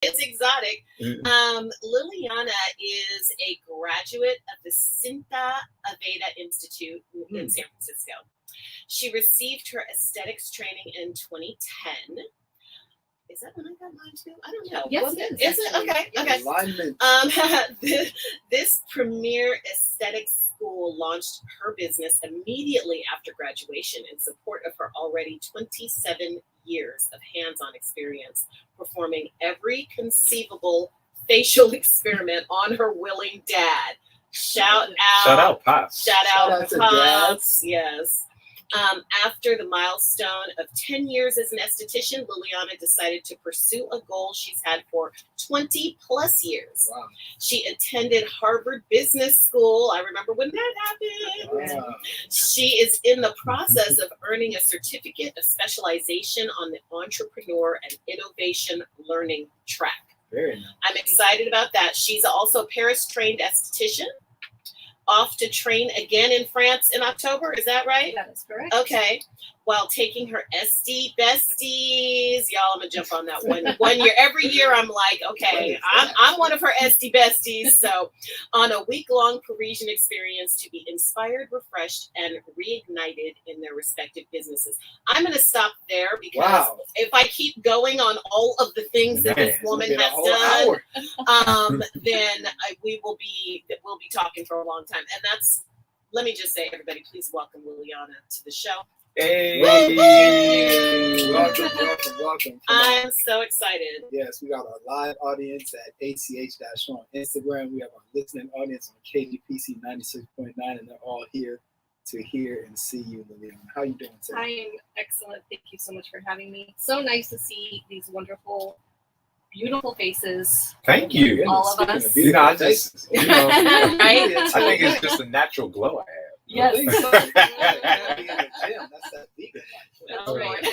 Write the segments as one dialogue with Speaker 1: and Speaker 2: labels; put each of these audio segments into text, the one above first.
Speaker 1: It's exotic. Liliana is a graduate of the Cinta Aveda Institute in San Francisco. She received her aesthetics training in 2010. Is that when I got mine too? I don't know.
Speaker 2: Yes,
Speaker 1: it is. Is it? Okay. Okay.
Speaker 3: Alignment.
Speaker 1: This premier aesthetics school launched her business immediately after graduation in support of her already 27 years of hands-on experience performing every conceivable facial experiment on her willing dad. Shout out, Pops. Shout out, Pops. Yes. After the milestone of 10 years as an esthetician, Liliana decided to pursue a goal she's had for 20 plus years. Wow. She attended Harvard Business School. I remember when that happened. Wow. She is in the process of earning a Certificate of Specialization on the Entrepreneur and Innovation Learning track.
Speaker 3: Very nice.
Speaker 1: I'm excited about that. She's also a Paris-Trained Esthetician. Off to train again in France in October. Is that right?
Speaker 2: That is correct.
Speaker 1: Okay. While taking her Esthie Besties. Y'all, I'm going to jump on that one year. Every year I'm like, okay, I'm one of her Esthie Besties. So on a week-long Parisian experience to be inspired, refreshed, and reignited in their respective businesses. I'm going to stop there because if I keep going on all of the things that this woman has done, then we'll be talking for a long time. And that's, let me just say, everybody, please welcome Liliana to the show.
Speaker 3: Hey, welcome.
Speaker 1: I'm so excited.
Speaker 3: Yes, we got our live audience at ACH-Show on Instagram. We have our listening audience on KGPC 96.9, and they're all here to hear and see you, Liliana. How are you doing today?
Speaker 2: I am excellent. Thank you so much for having me. So nice to see these wonderful, beautiful faces.
Speaker 4: Thank you.
Speaker 2: All of us.
Speaker 4: I just,
Speaker 1: right?
Speaker 4: I think it's just a natural glow I have.
Speaker 2: Yes.
Speaker 3: That's that vegan life.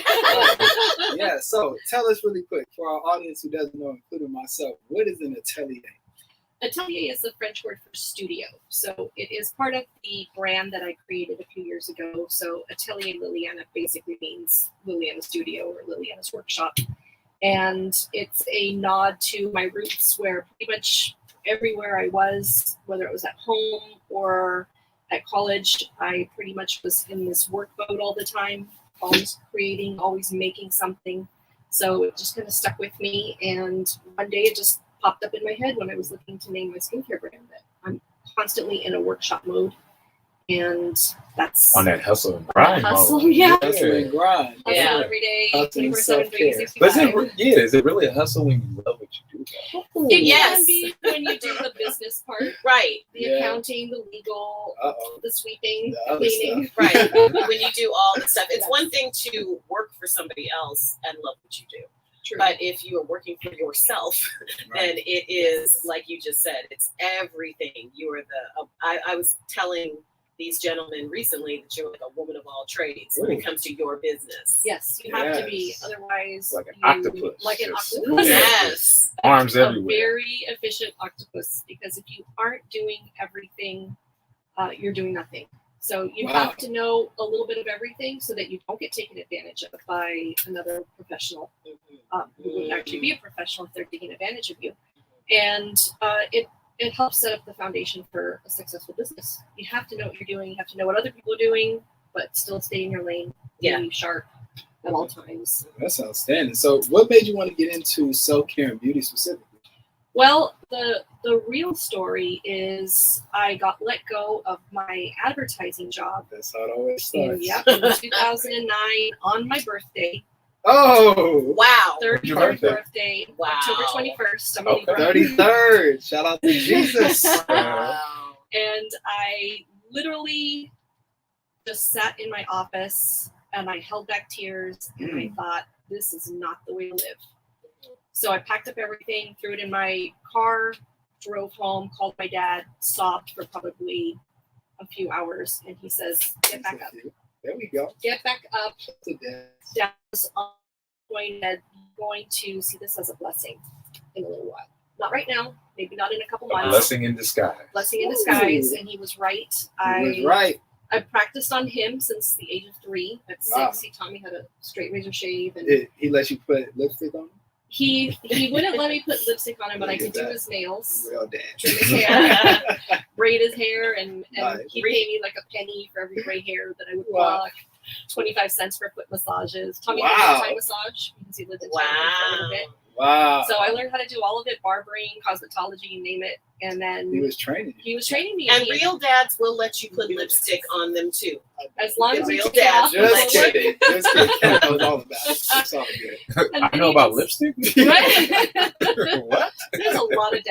Speaker 3: Yeah, so tell us really quick, for our audience who doesn't know, including myself, what is an atelier?
Speaker 2: Atelier is the French word for studio. So it is part of the brand that I created a few years ago. So Atelier Liliana basically means Liliana's studio or Liliana's workshop. And it's a nod to my roots, where pretty much everywhere I was, whether it was at home or at college, I pretty much was in this work mode all the time, always creating, always making something. So it just kind of stuck with me. And one day it just popped up in my head when I was looking to name my skincare brand that I'm constantly in a workshop mode. And that's
Speaker 4: on that hustle and grind
Speaker 2: hustle,
Speaker 4: mode.
Speaker 2: yeah.
Speaker 3: Hustle and grind.
Speaker 2: Hustle every day, 24/7, 365.
Speaker 4: But is it really a hustle when you love what you do?
Speaker 2: It can be when you do the business part,
Speaker 1: Right?
Speaker 2: The accounting, the legal, the sweeping,
Speaker 3: the
Speaker 2: cleaning,
Speaker 1: right? When you do all the stuff, it's one thing to work for somebody else and love what you do.
Speaker 2: True.
Speaker 1: But if you are working for yourself, then it is, like you just said, it's everything. You are I was telling these gentlemen recently that you're like a woman of all trades when it comes to your business.
Speaker 2: Yes, you have to be. Otherwise,
Speaker 4: like an octopus.
Speaker 2: Like an octopus.
Speaker 1: Yes.
Speaker 4: Arms
Speaker 2: a
Speaker 4: everywhere.
Speaker 2: Very efficient octopus, because if you aren't doing everything, you're doing nothing. So you have to know a little bit of everything so that you don't get taken advantage of by another professional who would actually be a professional if they're taking advantage of you. And it helps set up the foundation for a successful business. You have to know what you're doing. You have to know what other people are doing, but still stay in your lane. Be sharp at all times.
Speaker 3: That's outstanding. So what made you want to get into self-care and beauty specifically?
Speaker 2: Well, the real story is I got let go of my advertising job.
Speaker 3: That's how it always starts.
Speaker 2: In 2009 on my birthday.
Speaker 3: Oh,
Speaker 1: wow.
Speaker 2: 33rd birthday, October 21st. I'm
Speaker 3: 33rd. Shout out to Jesus.
Speaker 1: Wow.
Speaker 2: And I literally just sat in my office and I held back tears and I thought, this is not the way to live. So I packed up everything, threw it in my car, drove home, called my dad, sobbed for probably a few hours, and he says, get back up.
Speaker 3: There we go.
Speaker 2: Get back up. Dad was going to see this as a blessing in a little while. Not right now, maybe not in a couple months.
Speaker 4: Blessing in disguise.
Speaker 2: Blessing in disguise, and he was right.
Speaker 3: He was right.
Speaker 2: I practiced on him since the age of 3. At 6, he taught me how to straight razor shave. And
Speaker 3: he let you put lipstick on?
Speaker 2: He wouldn't let me put lipstick on him, but I could do his nails,
Speaker 3: Real dad.
Speaker 2: trim his hair, braid his hair, and
Speaker 3: Nice.
Speaker 2: he paid me like a penny for every gray hair that I would
Speaker 3: Wow.
Speaker 2: pluck. 25 cents for foot massages. Tommy
Speaker 3: Wow.
Speaker 2: had a Thai massage because he lived in Thailand for a little bit.
Speaker 3: Wow.
Speaker 2: So I learned how to do all of it, barbering, cosmetology, you name it. And then
Speaker 3: He was training you.
Speaker 2: he was training me.
Speaker 1: And
Speaker 2: he-
Speaker 1: real dads will let you put lipstick on them too.
Speaker 2: as long
Speaker 1: the
Speaker 2: as you
Speaker 1: real
Speaker 2: take it
Speaker 1: dad
Speaker 2: off
Speaker 1: just
Speaker 2: before-
Speaker 3: Just kidding. Just kidding. Kat knows all about it. It's all good.
Speaker 2: And
Speaker 4: I know about
Speaker 2: it's-
Speaker 4: lipstick.
Speaker 2: Right?
Speaker 4: What?
Speaker 2: There's a lot of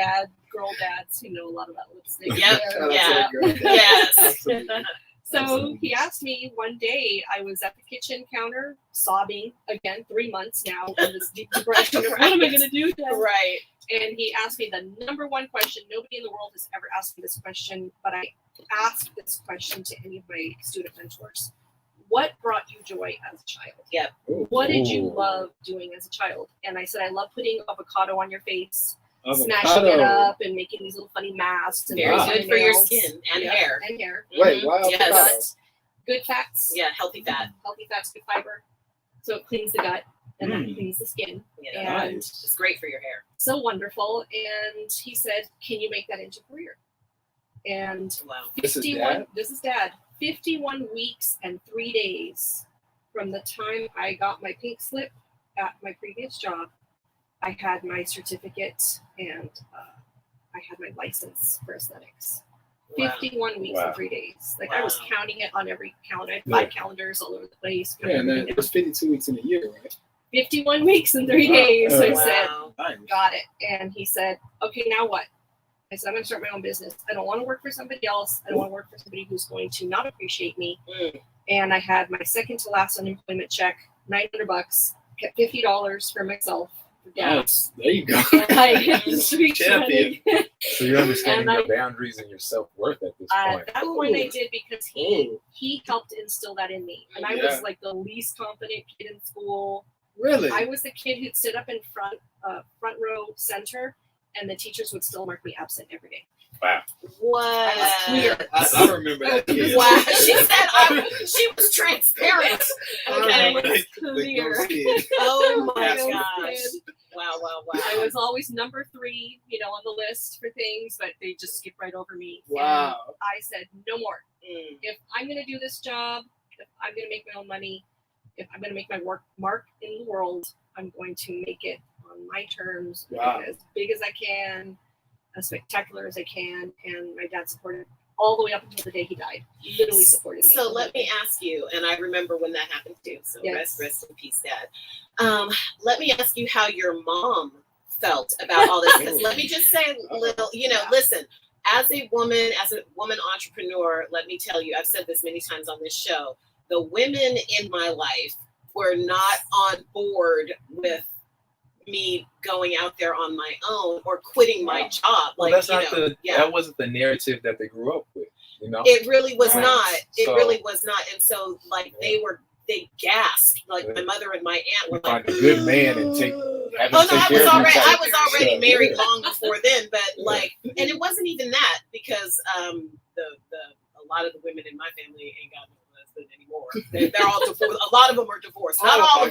Speaker 2: girl dads who know a lot about lipstick.
Speaker 1: Yep.
Speaker 3: Shout out to
Speaker 1: Yeah.
Speaker 3: the girl dad.
Speaker 1: Yes.
Speaker 3: Absolutely.
Speaker 2: So
Speaker 4: Absolutely.
Speaker 2: he asked me one day, I was at the kitchen counter sobbing again, 3 months now in this deep depression of what am I going to do? Dad?
Speaker 1: Right.
Speaker 2: And he asked me the number one question. Nobody in the world has ever asked me this question, but I asked this question to any of my student mentors. What brought you joy as a child?
Speaker 3: Ooh.
Speaker 2: What did you
Speaker 4: Ooh.
Speaker 2: love doing as a child? And I said, I love putting avocado on your face, smashing
Speaker 3: Avocado.
Speaker 2: it up and making these little funny masks. And
Speaker 1: Very
Speaker 3: Wow.
Speaker 1: good for your
Speaker 2: nails.
Speaker 1: skin and
Speaker 2: Yeah,
Speaker 1: hair.
Speaker 2: And hair.
Speaker 3: Wait,
Speaker 1: Mhm.
Speaker 3: why
Speaker 1: Yes.
Speaker 3: avocado?
Speaker 2: Good fats.
Speaker 1: Yeah, healthy fat.
Speaker 2: Healthy fats, good fiber. So it cleans the gut and then
Speaker 3: Mm.
Speaker 2: cleans the skin.
Speaker 1: Yeah.
Speaker 2: And
Speaker 3: Nice.
Speaker 1: It's great for your hair.
Speaker 2: so wonderful. And he said, can you make that into a career? And
Speaker 1: Wow.
Speaker 3: This is
Speaker 2: 51,
Speaker 3: dad?
Speaker 2: this is dad. 51 weeks and 3 days from the time I got my pink slip at my previous job, I had my certificate and I had my license for aesthetics.
Speaker 1: Wow.
Speaker 2: 51 weeks
Speaker 4: Wow.
Speaker 2: and 3 days. Like I was
Speaker 1: Wow.
Speaker 2: counting it on every count. I had
Speaker 3: Yeah.
Speaker 2: 5 calendars all over the place.
Speaker 3: Yeah, and then it was 52 weeks in a year, right?
Speaker 2: 51 weeks and 3
Speaker 3: Wow.
Speaker 2: days. I
Speaker 3: Wow.
Speaker 2: said,
Speaker 3: Nice.
Speaker 2: got it. And he said, okay, now what? I said, I'm going to start my own business. I don't want to work for somebody else. I don't want to work for somebody who's going to not appreciate me.
Speaker 1: Mm.
Speaker 2: And I had my second to last unemployment check, $900, kept $50 for myself for gas.
Speaker 3: Nice. There you go.
Speaker 2: And I hit the streets
Speaker 3: Champion.
Speaker 2: running.
Speaker 4: So you're understanding
Speaker 2: And
Speaker 4: your boundaries and your self-worth at this
Speaker 2: At
Speaker 4: point.
Speaker 2: that point, I did because he
Speaker 3: Ooh.
Speaker 2: helped instill that in me. And I
Speaker 3: Yeah.
Speaker 2: was like the least confident kid in school.
Speaker 3: Really?
Speaker 2: I was the kid who'd sit up in front row center, and the teachers would still mark me absent every day.
Speaker 1: What?
Speaker 3: I remember that kid.
Speaker 1: Wow. She said she was transparent.
Speaker 3: I
Speaker 1: Okay.
Speaker 3: remember
Speaker 2: It
Speaker 3: the
Speaker 2: was clear.
Speaker 3: ghost kid.
Speaker 1: Oh my
Speaker 3: That's
Speaker 1: gosh. Wow, wow,
Speaker 2: I
Speaker 1: wow.
Speaker 2: was always number 3, on the list for things, but they just skipped right over me.
Speaker 3: Wow.
Speaker 2: And I said, no more.
Speaker 1: Mm.
Speaker 2: If I'm going to do this job, if I'm going to make my own money, if I'm going to make my mark in the world, I'm going to make it on my terms, make
Speaker 3: Wow.
Speaker 2: it as big as I can, as spectacular as I can. And my dad supported all the way up until the day he died. He literally supported me.
Speaker 1: So let me ask you, and I remember when that happened too. So
Speaker 2: Yes.
Speaker 1: rest in peace, Dad. Let me ask you how your mom felt about all this. Because let me just say, little, listen. As a woman entrepreneur, let me tell you, I've said this many times on this show. The women in my life were not on board with me going out there on my own or quitting my
Speaker 3: Wow.
Speaker 1: job.
Speaker 4: Well,
Speaker 1: Like,
Speaker 4: that's not that wasn't the narrative that they grew up with,
Speaker 1: It really was
Speaker 4: Right.
Speaker 1: not. It
Speaker 4: So-
Speaker 1: really was not. And so, like, they gasped. Like,
Speaker 4: Yeah.
Speaker 1: my mother and my aunt were
Speaker 4: You
Speaker 1: like,
Speaker 4: find a good man and take- have him
Speaker 1: oh no,
Speaker 4: take
Speaker 1: I
Speaker 4: care
Speaker 1: was
Speaker 4: of you
Speaker 1: already,
Speaker 4: type
Speaker 1: I was already
Speaker 4: stuff.
Speaker 1: married
Speaker 4: Yeah.
Speaker 1: long before then. But
Speaker 4: Yeah.
Speaker 1: like, and it wasn't even that because a lot of the women in my family ain't got no husband anymore. They're all divorced. A lot of them are divorced. Not all of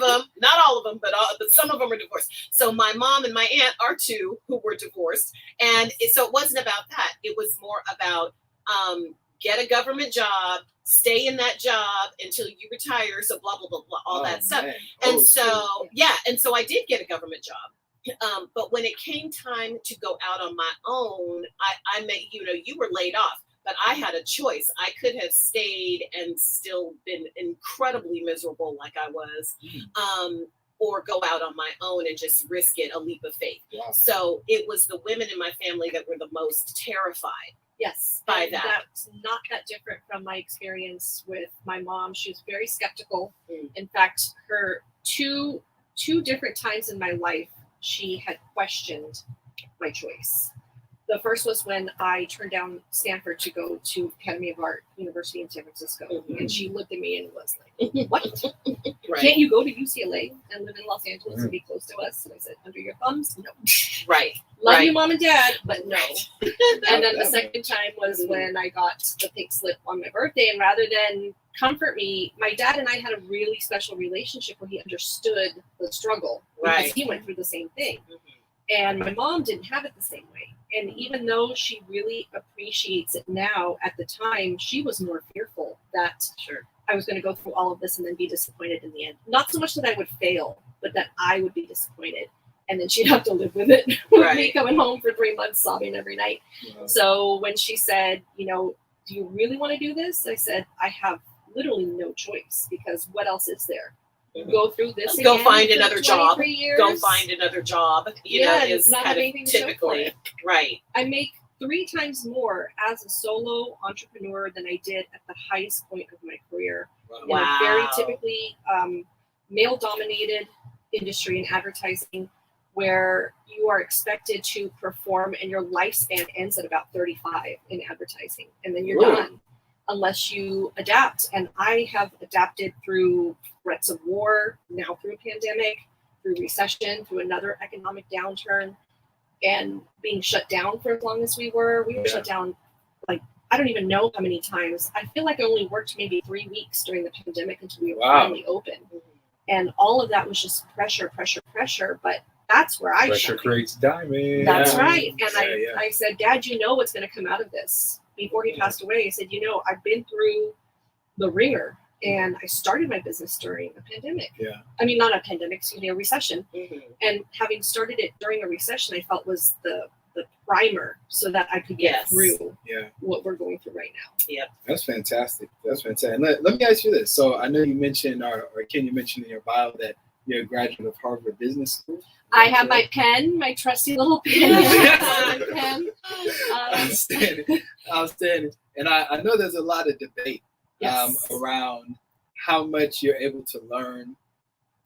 Speaker 1: them, but some of them are divorced. So my mom and my aunt are 2 who were divorced, and so it wasn't about that. It was more about get a government job, stay in that job until you retire. So blah blah blah blah, all that stuff.
Speaker 3: Man.
Speaker 1: And
Speaker 3: Oh,
Speaker 1: so, and so I did get a government job. But when it came time to go out on my own, I met, you were laid off, but I had a choice. I could have stayed and still been incredibly miserable like I was, or go out on my own and just risk it, a leap of faith.
Speaker 3: Wow.
Speaker 1: So it was the women in my family that were the most terrified.
Speaker 2: Yes,
Speaker 1: By
Speaker 2: and
Speaker 1: that.
Speaker 2: That's not that different from my experience with my mom. She was very skeptical.
Speaker 1: Mm.
Speaker 2: In fact, her two different times in my life, she had questioned my choice. The first was when I turned down Stanford to go to Academy of Art University in San Francisco,
Speaker 1: Mhm.
Speaker 2: and she looked at me and was like, "What?
Speaker 1: Right.
Speaker 2: Can't you go to UCLA and live in Los Angeles and be close to us?" And I said, "Under your thumbs, no.
Speaker 1: Right.
Speaker 2: Love
Speaker 1: Right.
Speaker 2: you, Mom and Dad, but no." And then the
Speaker 3: Okay.
Speaker 2: second time was when I got the pink slip on my birthday, and rather than comfort me, my dad and I had a really special relationship where he understood the struggle because
Speaker 1: Right.
Speaker 2: he went through the same thing.
Speaker 1: Mhm.
Speaker 2: And my mom didn't have it the same way. And even though she really appreciates it now, at the time, she was more fearful that
Speaker 1: Sure.
Speaker 2: I was going to go through all of this and then be disappointed in the end. Not so much that I would fail, but that I would be disappointed. And then she'd have to live with it, with me
Speaker 1: Right.
Speaker 2: coming home for 3 months sobbing every night.
Speaker 3: Yeah.
Speaker 2: So when she said, you know, do you really want to do this? I said, I have literally no choice, because what else is there?
Speaker 1: Mhm.
Speaker 2: Go through this
Speaker 1: Go
Speaker 2: again
Speaker 1: find
Speaker 2: for
Speaker 1: another job.
Speaker 2: 23 years?
Speaker 1: Go find another job. You
Speaker 2: Yeah,
Speaker 1: know,
Speaker 2: and
Speaker 1: is
Speaker 2: not
Speaker 1: kind
Speaker 2: have
Speaker 1: of
Speaker 2: anything to show for
Speaker 1: typically
Speaker 2: it.
Speaker 1: right.
Speaker 2: I make 3 times more as a solo entrepreneur than I did at the highest point of my career in a very
Speaker 1: Wow.
Speaker 2: typically male-dominated industry in advertising, where you are expected to perform and your lifespan ends at about 35 in advertising, and then you're
Speaker 3: Really?
Speaker 2: done unless you adapt. And I have adapted through threats of war, now through a pandemic, through recession, through another economic downturn, and being shut down for as long as we were. We were shut down, like, I don't even know how many times. I feel like I only worked maybe 3 weeks during the pandemic until we were
Speaker 3: Wow.
Speaker 2: finally open. And all of that was just pressure. But that's where I
Speaker 4: Pressure
Speaker 2: shine.
Speaker 4: creates diamonds.
Speaker 2: That's
Speaker 3: Yeah.
Speaker 2: right. And
Speaker 3: Yeah.
Speaker 2: I said, Dad, you know what's going to come out of this. Before he passed away, I said, you know, I've been through the ringer, and I started my business during a pandemic.
Speaker 3: Yeah.
Speaker 2: I mean, not a pandemic, excuse me, a recession.
Speaker 1: Mhm.
Speaker 2: And having started it during a recession, I felt was the primer so that I could get
Speaker 1: Yes.
Speaker 2: through
Speaker 3: Yeah.
Speaker 2: what we're going through right now.
Speaker 3: That's fantastic. That's fantastic. Let me ask you this. So I know you mentioned, or Ken, you mentioned in your bio that you're a graduate of Harvard Business School.
Speaker 2: I have my pen, my trusty little pen. pen.
Speaker 3: Outstanding. And I know there's a lot of debate
Speaker 2: Yes.
Speaker 3: around how much you're able to learn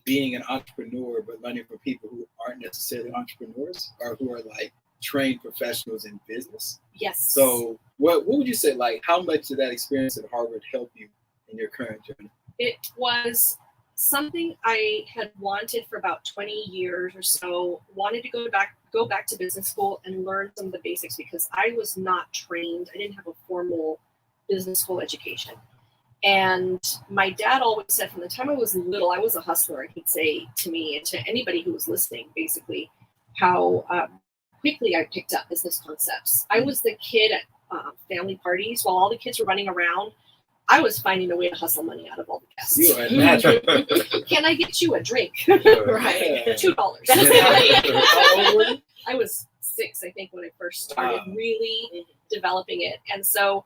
Speaker 3: being an entrepreneur, but learning from people who aren't necessarily entrepreneurs or who are like trained professionals in business.
Speaker 2: Yes.
Speaker 3: So what would you say, like, how much did that experience at Harvard help you in your current journey?
Speaker 2: It was something I had wanted for about 20 years or so. Wanted to go back to business school and learn some of the basics, because I was not trained. I didn't have a formal business school education. And my dad always said from the time I was little, I was a hustler. And he'd say to me and to anybody who was listening, basically, how quickly I picked up business concepts. I was the kid at family parties while all the kids were running around. I was finding a way to hustle money out of all the guests.
Speaker 3: You are natural.
Speaker 2: Can I get you a drink?
Speaker 1: Right.
Speaker 2: $2.
Speaker 3: How old were you?
Speaker 2: I was 6, I think, when I first started really developing it. And so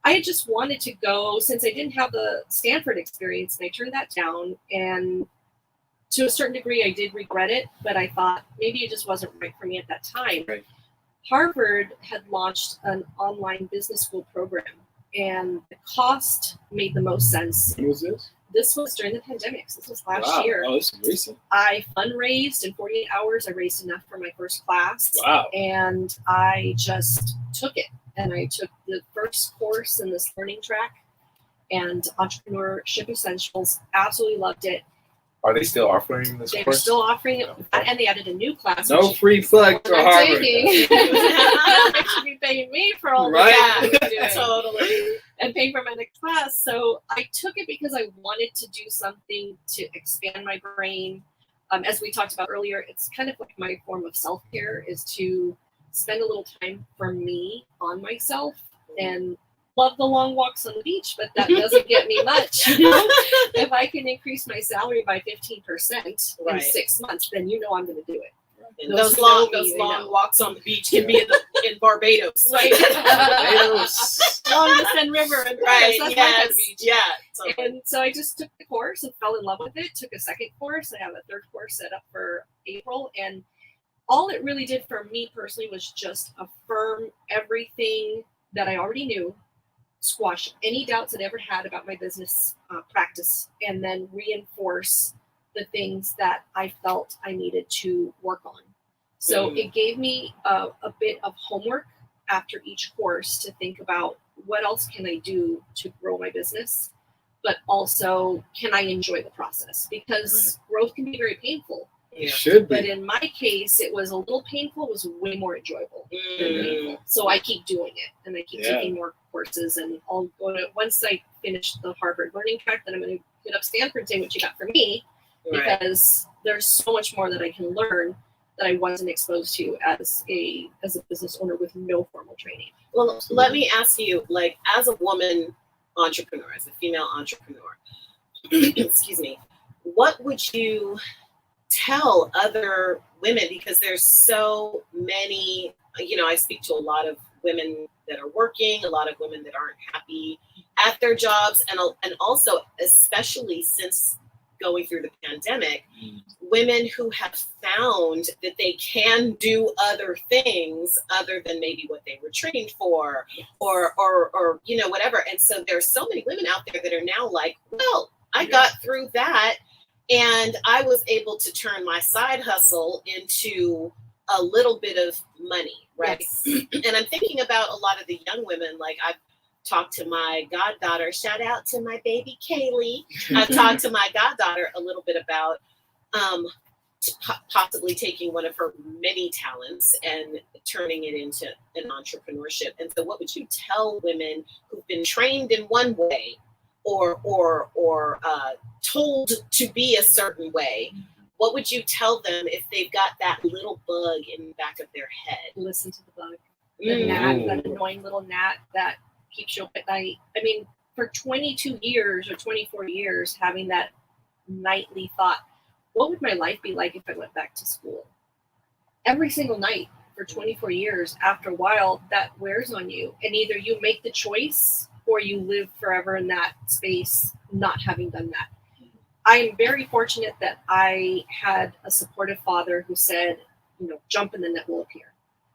Speaker 2: I had just wanted to go, since I didn't have the Stanford experience, and I turned that down. And to a certain degree, I did regret it, but I thought maybe it just wasn't right for me at that time.
Speaker 3: Right.
Speaker 2: Harvard had launched an online business school program, and the cost made the most sense.
Speaker 3: When was this?
Speaker 2: This was during the pandemic. So this was last
Speaker 3: Wow.
Speaker 2: year.
Speaker 3: Oh, this is recent.
Speaker 2: I fundraised in 48 hours. I raised enough for my first class.
Speaker 3: Wow.
Speaker 2: And I just took it. And I took the first course in this learning track and Entrepreneurship Essentials. Absolutely loved it.
Speaker 4: Are they still offering this
Speaker 2: They're
Speaker 4: course?
Speaker 2: still offering it. And they added a new class.
Speaker 3: No
Speaker 2: which
Speaker 3: free plug for
Speaker 2: I'm
Speaker 3: Harvard.
Speaker 2: taking. They should be paying me for all the
Speaker 3: Right.
Speaker 2: work I'm doing.
Speaker 1: Totally.
Speaker 2: And paying for my next class. So I took it because I wanted to do something to expand my brain. As we talked about earlier, it's kind of like my form of self-care is to spend a little time for me on myself, and love the long walks on the beach, but that doesn't get me much. You know? If I can increase my salary by 15% in
Speaker 1: Right.
Speaker 2: 6 months, then you know I'm going to do it.
Speaker 1: And
Speaker 2: Those
Speaker 1: those long,
Speaker 2: know me,
Speaker 1: those
Speaker 2: they
Speaker 1: long
Speaker 2: know.
Speaker 1: walks on the beach can be in Barbados.
Speaker 2: Right.
Speaker 3: Barbados.
Speaker 2: Along the Seine River and
Speaker 1: Right.
Speaker 2: That's my kind
Speaker 1: Yes.
Speaker 2: of beach.
Speaker 1: Yeah. Totally.
Speaker 2: And so I just took the course and fell in love with it. Took a second course. I have a third course set up for April. And all it really did for me personally was just affirm everything that I already knew, squash any doubts I'd ever had about my business practice, and then reinforce the things that I felt I needed to work on. So it gave me a bit of homework after each course to think about what else can I do to grow my business, but also can I enjoy the process? Because growth can be very painful.
Speaker 3: It should
Speaker 2: But
Speaker 3: be.
Speaker 2: in my case, it was a little painful. It was way more enjoyable than painful. So I keep doing it, and I keep taking more courses. And I'll go to, once I finish the Harvard learning track, then I'm going to hit up Stanford and say what you got for me, because there's so much more that I can learn that I wasn't exposed to as a business owner with no formal training.
Speaker 1: Well, let me ask you, like, as a woman entrepreneur, as a female entrepreneur, excuse me, what would you tell other women? Because there's so many, I speak to a lot of women that are working, a lot of women that aren't happy at their jobs, and also, especially since going through the pandemic, women who have found that they can do other things other than maybe what they were trained for, or whatever. And so there's so many women out there that are now like, well, I got through that, and I was able to turn my side hustle into a little bit of money, right? And I'm thinking about a lot of the young women. Like, I've talked to my goddaughter, shout out to my baby Kaylee. I've talked to my goddaughter a little bit about possibly taking one of her many talents and turning it into an entrepreneurship. And so what would you tell women who've been trained in one way or told to be a certain way? What would you tell them if they've got that little bug in the back of their head?
Speaker 2: Listen to the bug. The gnat, that annoying little gnat that keeps you up at night. I mean, for 22 years or 24 years, having that nightly thought, what would my life be like if I went back to school? Every single night for 24 years, after a while, that wears on you. And either you make the choice or you live forever in that space, not having done that. I am very fortunate that I had a supportive father who said, jump and the net will appear.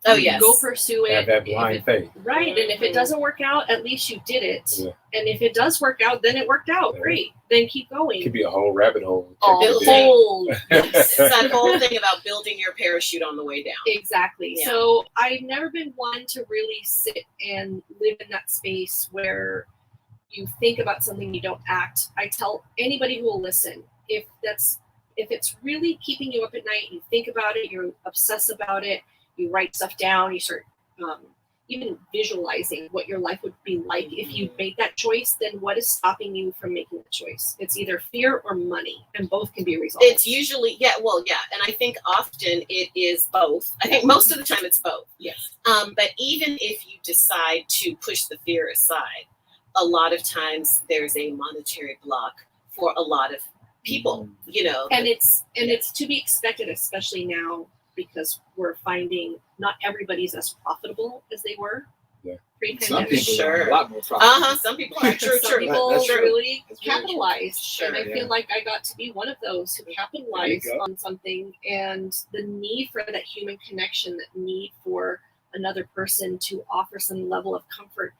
Speaker 1: Oh, yes.
Speaker 2: Go pursue it.
Speaker 4: Have that blind faith.
Speaker 2: Right. And if it doesn't work out, at least you did it.
Speaker 4: Yeah.
Speaker 2: And if it does work out, then it worked out.
Speaker 4: Yeah.
Speaker 2: Great. Then keep going.
Speaker 4: It could be a whole rabbit hole.
Speaker 1: It's that whole thing about building your parachute on the way down.
Speaker 2: Exactly.
Speaker 1: Yeah.
Speaker 2: So I've never been one to really sit and live in that space where you think about something, you don't act. I tell anybody who will listen, if it's really keeping you up at night, you think about it, you obsess about it, you write stuff down, you start even visualizing what your life would be like if you made that choice, then what is stopping you from making the choice? It's either fear or money, and both can be resolved.
Speaker 1: It's usually, and I think often it is both. I think most of the time it's both.
Speaker 2: Yes.
Speaker 1: But even if you decide to push the fear aside, a lot of times there's a monetary block for a lot of people,
Speaker 2: And it's to be expected, especially now, because we're finding not everybody's as profitable as they were
Speaker 3: Some
Speaker 2: pre-pandemic.
Speaker 3: people are a lot more profitable.
Speaker 1: Some people are. True.
Speaker 2: Some people
Speaker 3: That's true.
Speaker 2: really
Speaker 3: That's really
Speaker 2: capitalized.
Speaker 1: Sure,
Speaker 2: And I feel like I got to be one of those who capitalized on something, and the need for that human connection, that need for another person to offer some level of comfort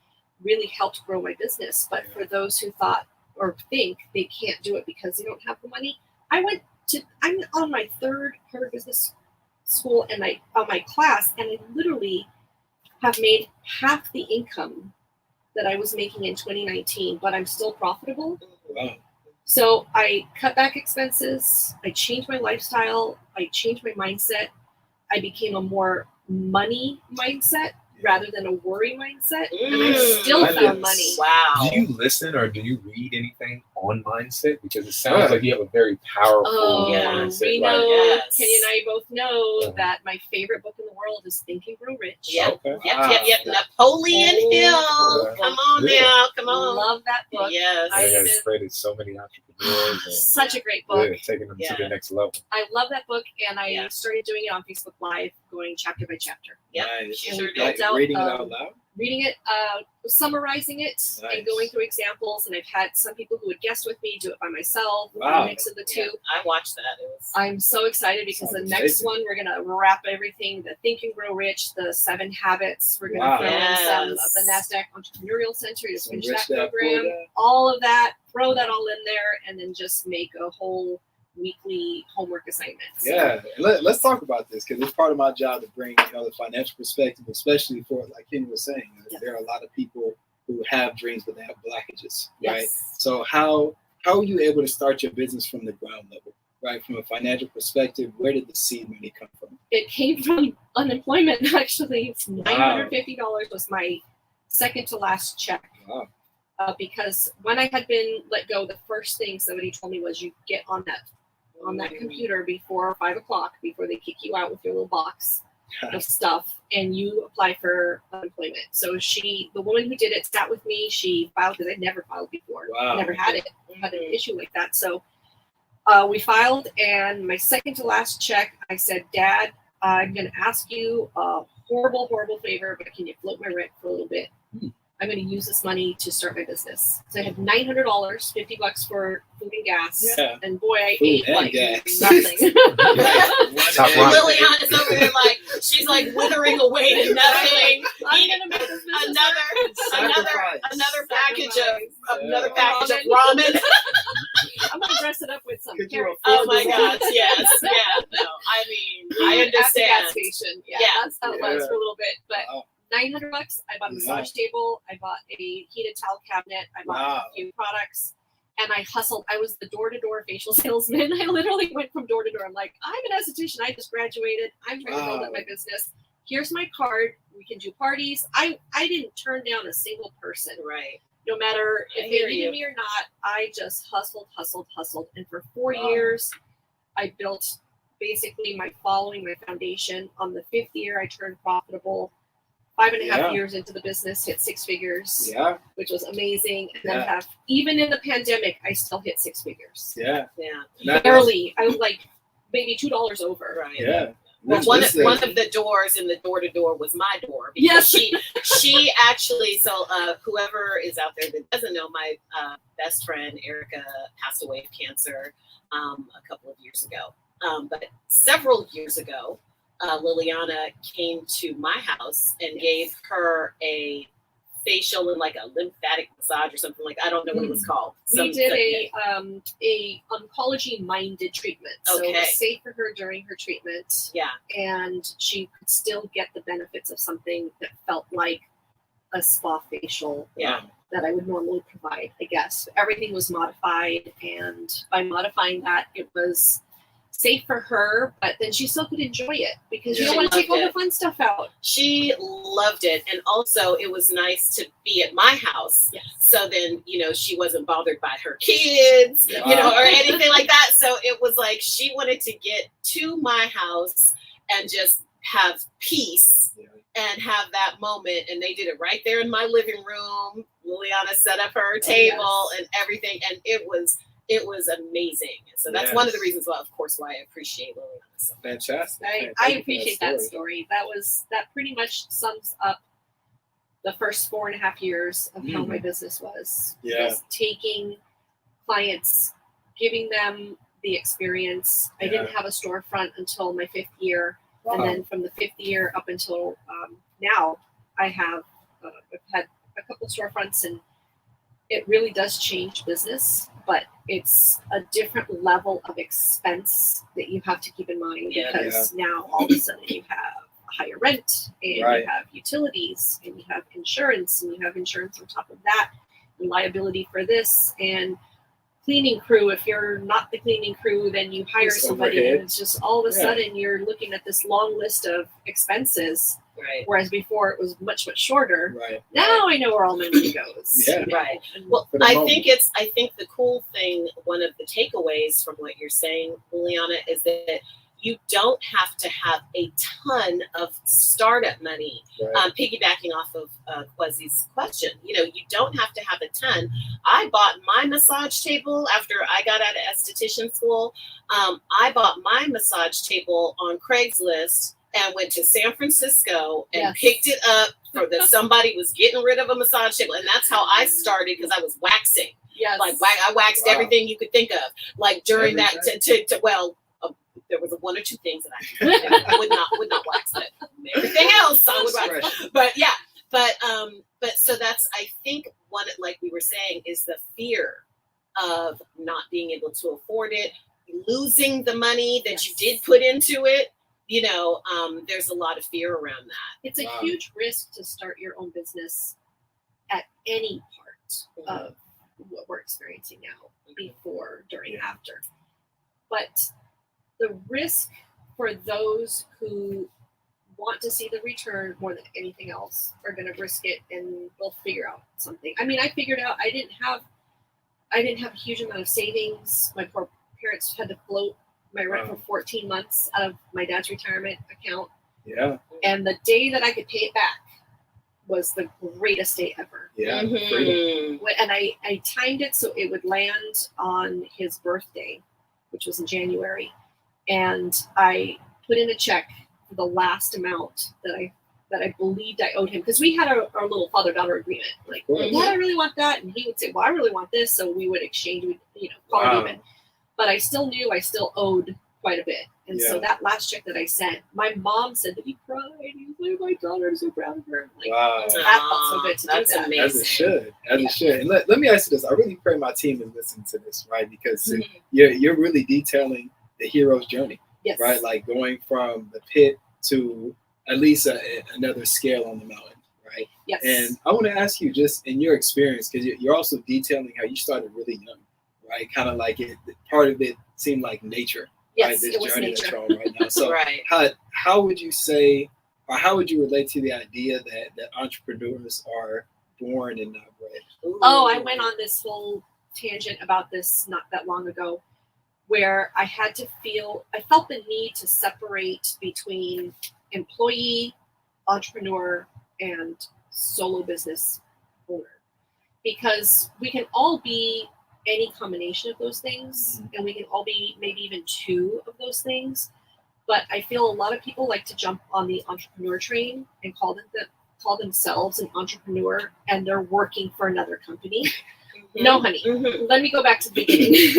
Speaker 2: really helped grow my business. But for those who thought or think they can't do it because they don't have the money, I'm on my third Harvard Business School and on my class, and I literally have made half the income that I was making in 2019, but I'm still profitable.
Speaker 3: Wow.
Speaker 2: So I cut back expenses, I changed my lifestyle, I changed my mindset, I became a more money mindset rather than a worry mindset, and I still found money.
Speaker 1: Wow.
Speaker 4: Do you listen or do you read anything on mindset? Because it sounds like you have a very powerful mindset.
Speaker 2: We know,
Speaker 1: Yes.
Speaker 2: Kenny and I both know that my favorite book in the world is Think and Grow Rich.
Speaker 1: Yep.
Speaker 4: Okay.
Speaker 1: Yep. Napoleon Hill.
Speaker 4: Yeah.
Speaker 1: Come on now. Come on.
Speaker 2: Love that book.
Speaker 1: Yes.
Speaker 2: I
Speaker 4: It has
Speaker 2: even-
Speaker 4: created so many entrepreneurs and
Speaker 2: Such a great book.
Speaker 4: taking them to the next level.
Speaker 2: I love that book, and I
Speaker 1: Yeah.
Speaker 2: started doing it on Facebook Live, going chapter by chapter.
Speaker 1: Yep.
Speaker 3: Nice.
Speaker 1: She
Speaker 2: And
Speaker 1: sure
Speaker 2: we
Speaker 1: did.
Speaker 2: built out,
Speaker 3: Reading it out loud?
Speaker 2: reading it, summarizing it,
Speaker 3: Nice.
Speaker 2: and going through examples. And I've had some people who would guest with me, do it by myself,
Speaker 3: Wow.
Speaker 2: a mix of the two.
Speaker 1: Yeah, I watched that. It was.
Speaker 2: I'm so excited because
Speaker 3: Sounds
Speaker 2: the next
Speaker 3: amazing.
Speaker 2: one, we're going to wrap everything, the Think and Grow Rich, the 7 Habits. We're going to
Speaker 3: Wow.
Speaker 2: throw in some of
Speaker 1: Yes.
Speaker 2: the NASDAQ Entrepreneurial Center to
Speaker 3: Some
Speaker 2: finish
Speaker 3: rich
Speaker 2: that
Speaker 3: dad,
Speaker 2: program.
Speaker 3: poor dad.
Speaker 2: All of that, throw that all in there, and then just make a whole weekly homework assignment. So,
Speaker 3: Yeah, let's talk about this because it's part of my job to bring the financial perspective, especially for, like Kenny was saying, there are a lot of people who have dreams but they have blockages, right?
Speaker 2: yes.
Speaker 3: So how are you able to start your business from the ground level? Right, from a financial perspective, where did the seed money come from?
Speaker 2: It came from unemployment, actually. $950 was my second to last check.
Speaker 3: Wow.
Speaker 2: Because when I had been let go, the first thing somebody told me was you get on that computer before 5 o'clock, before they kick you out with your little box of stuff, and you apply for unemployment. So the woman who did it sat with me. She filed, because I'd never filed before.
Speaker 3: Wow.
Speaker 2: Never had an issue like that. So we filed, and my second to last check, I said, Dad, I'm going to ask you a horrible, horrible favor, but can you float my rent for a little bit? I'm going to use this money to start my bunness. So I had $900, $50 for food and gas.
Speaker 3: Yeah.
Speaker 2: And boy, I
Speaker 3: Food
Speaker 2: ate
Speaker 3: and
Speaker 2: like
Speaker 3: gas.
Speaker 2: nothing.
Speaker 1: Liliana's over there like, she's like withering away to nothing.
Speaker 2: I'm going to make this business
Speaker 1: another package of
Speaker 2: Ramen.
Speaker 1: ramen.
Speaker 2: I'm going to dress it up with some
Speaker 3: Could you
Speaker 2: carrot.
Speaker 1: Oh my God, yes. Yeah, no, I mean, I
Speaker 2: At the
Speaker 1: understand.
Speaker 2: gas station. Yeah,
Speaker 1: Yeah.
Speaker 2: that's how it was for a little bit. But
Speaker 3: Wow.
Speaker 2: $900, I bought a massage table, I bought a heated towel cabinet, I bought a few products, and I hustled. I was the door-to-door facial salesman. I literally went from door to door. I'm like, I'm an esthetician. I just graduated. I'm trying to build up my business. Here's my card. We can do parties. I didn't turn down a single person.
Speaker 1: Right.
Speaker 2: No matter
Speaker 1: I
Speaker 2: if
Speaker 1: hear
Speaker 2: they needed
Speaker 1: you.
Speaker 2: me or not, I just hustled. And for 4 years, I built basically my following, my foundation. On the 5th year, I turned profitable. 5.5 years into the business, hit 6 figures, which was amazing. And then even in the pandemic, I still hit 6 figures.
Speaker 1: Yeah.
Speaker 2: Barely. I was like maybe $2 over.
Speaker 1: Right.
Speaker 3: Yeah.
Speaker 1: Well, one of the doors in the door-to-door was my door. Because she actually, so whoever is out there that doesn't know, my best friend, Erica, passed away of cancer a couple of years ago. But several years ago, Liliana came to my house and gave her a facial and like a lymphatic massage or something like that. I don't know what it was called.
Speaker 2: We did a oncology minded treatment. So it was safe for her during her treatment.
Speaker 1: Yeah. And
Speaker 2: she could still get the benefits of something that felt like a spa facial.
Speaker 1: Yeah.
Speaker 2: That I would normally provide, I guess. Everything was modified, and by modifying that, it was safe for her, but then she still could enjoy it because you don't want to take all the fun stuff out.
Speaker 1: She loved it. And also it was nice to be at my house.
Speaker 2: Yes.
Speaker 1: So then, she wasn't bothered by her kids, or anything like that. So it was like she wanted to get to my house and just have peace and have that moment. And they did it right there in my living room. Liliana set up her table and everything. And it was amazing. So that's one of the reasons why I appreciate Liliana so much.
Speaker 3: Fantastic.
Speaker 2: I appreciate that story. That pretty much sums up the first 4.5 years of how my business was. Was taking clients, giving them the experience. I didn't have a storefront until my 5th year. Wow. And then from the 5th year up until now, I've had a couple storefronts, and it really does change business, but it's a different level of expense that you have to keep in mind because now all of a sudden you have higher rent, and you have utilities, and you have insurance, and you have insurance on top of that, and liability for this, and cleaning crew. If you're not the cleaning crew, then you hire somebody, and it's just all of a sudden you're looking at this long list of expenses.
Speaker 1: Right.
Speaker 2: Whereas before it was much, much shorter.
Speaker 3: Right.
Speaker 2: Now I know where all my money goes.
Speaker 1: Right. Well, I think the cool thing, one of the takeaways from what you're saying, Liliana, is that you don't have to have a ton of startup money. Piggybacking off of Kwesi's question, you don't have to have a ton. I bought my massage table after I got out of esthetician school. I bought my massage table on Craigslist and went to San Francisco and picked it up for that somebody was getting rid of a massage table. And that's how I started, because I was waxing.
Speaker 2: Yes.
Speaker 1: Like I waxed everything you could think of. Like during that, there was one or two things that I would not wax it. Everything else I would wax. But so that's, I think, one, like we were saying, is the fear of not being able to afford it, losing the money that you did put into it. There's a lot of fear around that.
Speaker 2: It's a huge risk to start your own business at any part of what we're experiencing now, before, during, after. but the risk for those who want to see the return more than anything else are going to risk it, and they'll figure out something. I mean, I figured out I didn't have a huge amount of savings. My poor parents had to float my rent for 14 months out of my dad's retirement account.
Speaker 3: Yeah.
Speaker 2: And the day that I could pay it back was the greatest day ever.
Speaker 3: Yeah.
Speaker 1: Mm-hmm.
Speaker 2: And I timed it so it would land on his birthday, which was in January. And I put in a check for the last amount that I believed I owed him, because we had our little father-daughter agreement. Like, Dad, I really want that, and he would say, well, I really want this, so we would exchange, call it even. But I still knew I still owed quite a bit, and so that last check that I sent, my mom said that he cried. He was like, my daughter, I'm so proud of her. Like, that felt so good to do that.
Speaker 1: Amazing.
Speaker 3: As it should. As it should. And let me ask you this. I really pray my team is listening to this, right? Because you're really detailing the hero's journey, right? Like going from the pit to at least another scale on the mountain, right?
Speaker 2: Yes.
Speaker 3: And I want to ask you, just in your experience, because you're also detailing how you started really young, right? Kind of like part of it seemed like nature, right? This journey that you're on right now. So how would you say, or how would you relate to the idea that entrepreneurs are born and not bred?
Speaker 2: Oh, I went on this whole tangent about this not that long ago, where I felt the need to separate between employee, entrepreneur, and solo business owner, because we can all be any combination of those things, and we can all be maybe even two of those things. But I feel a lot of people like to jump on the entrepreneur train and call themselves an entrepreneur, and they're working for another company. No, honey. Let me go back to the beginning.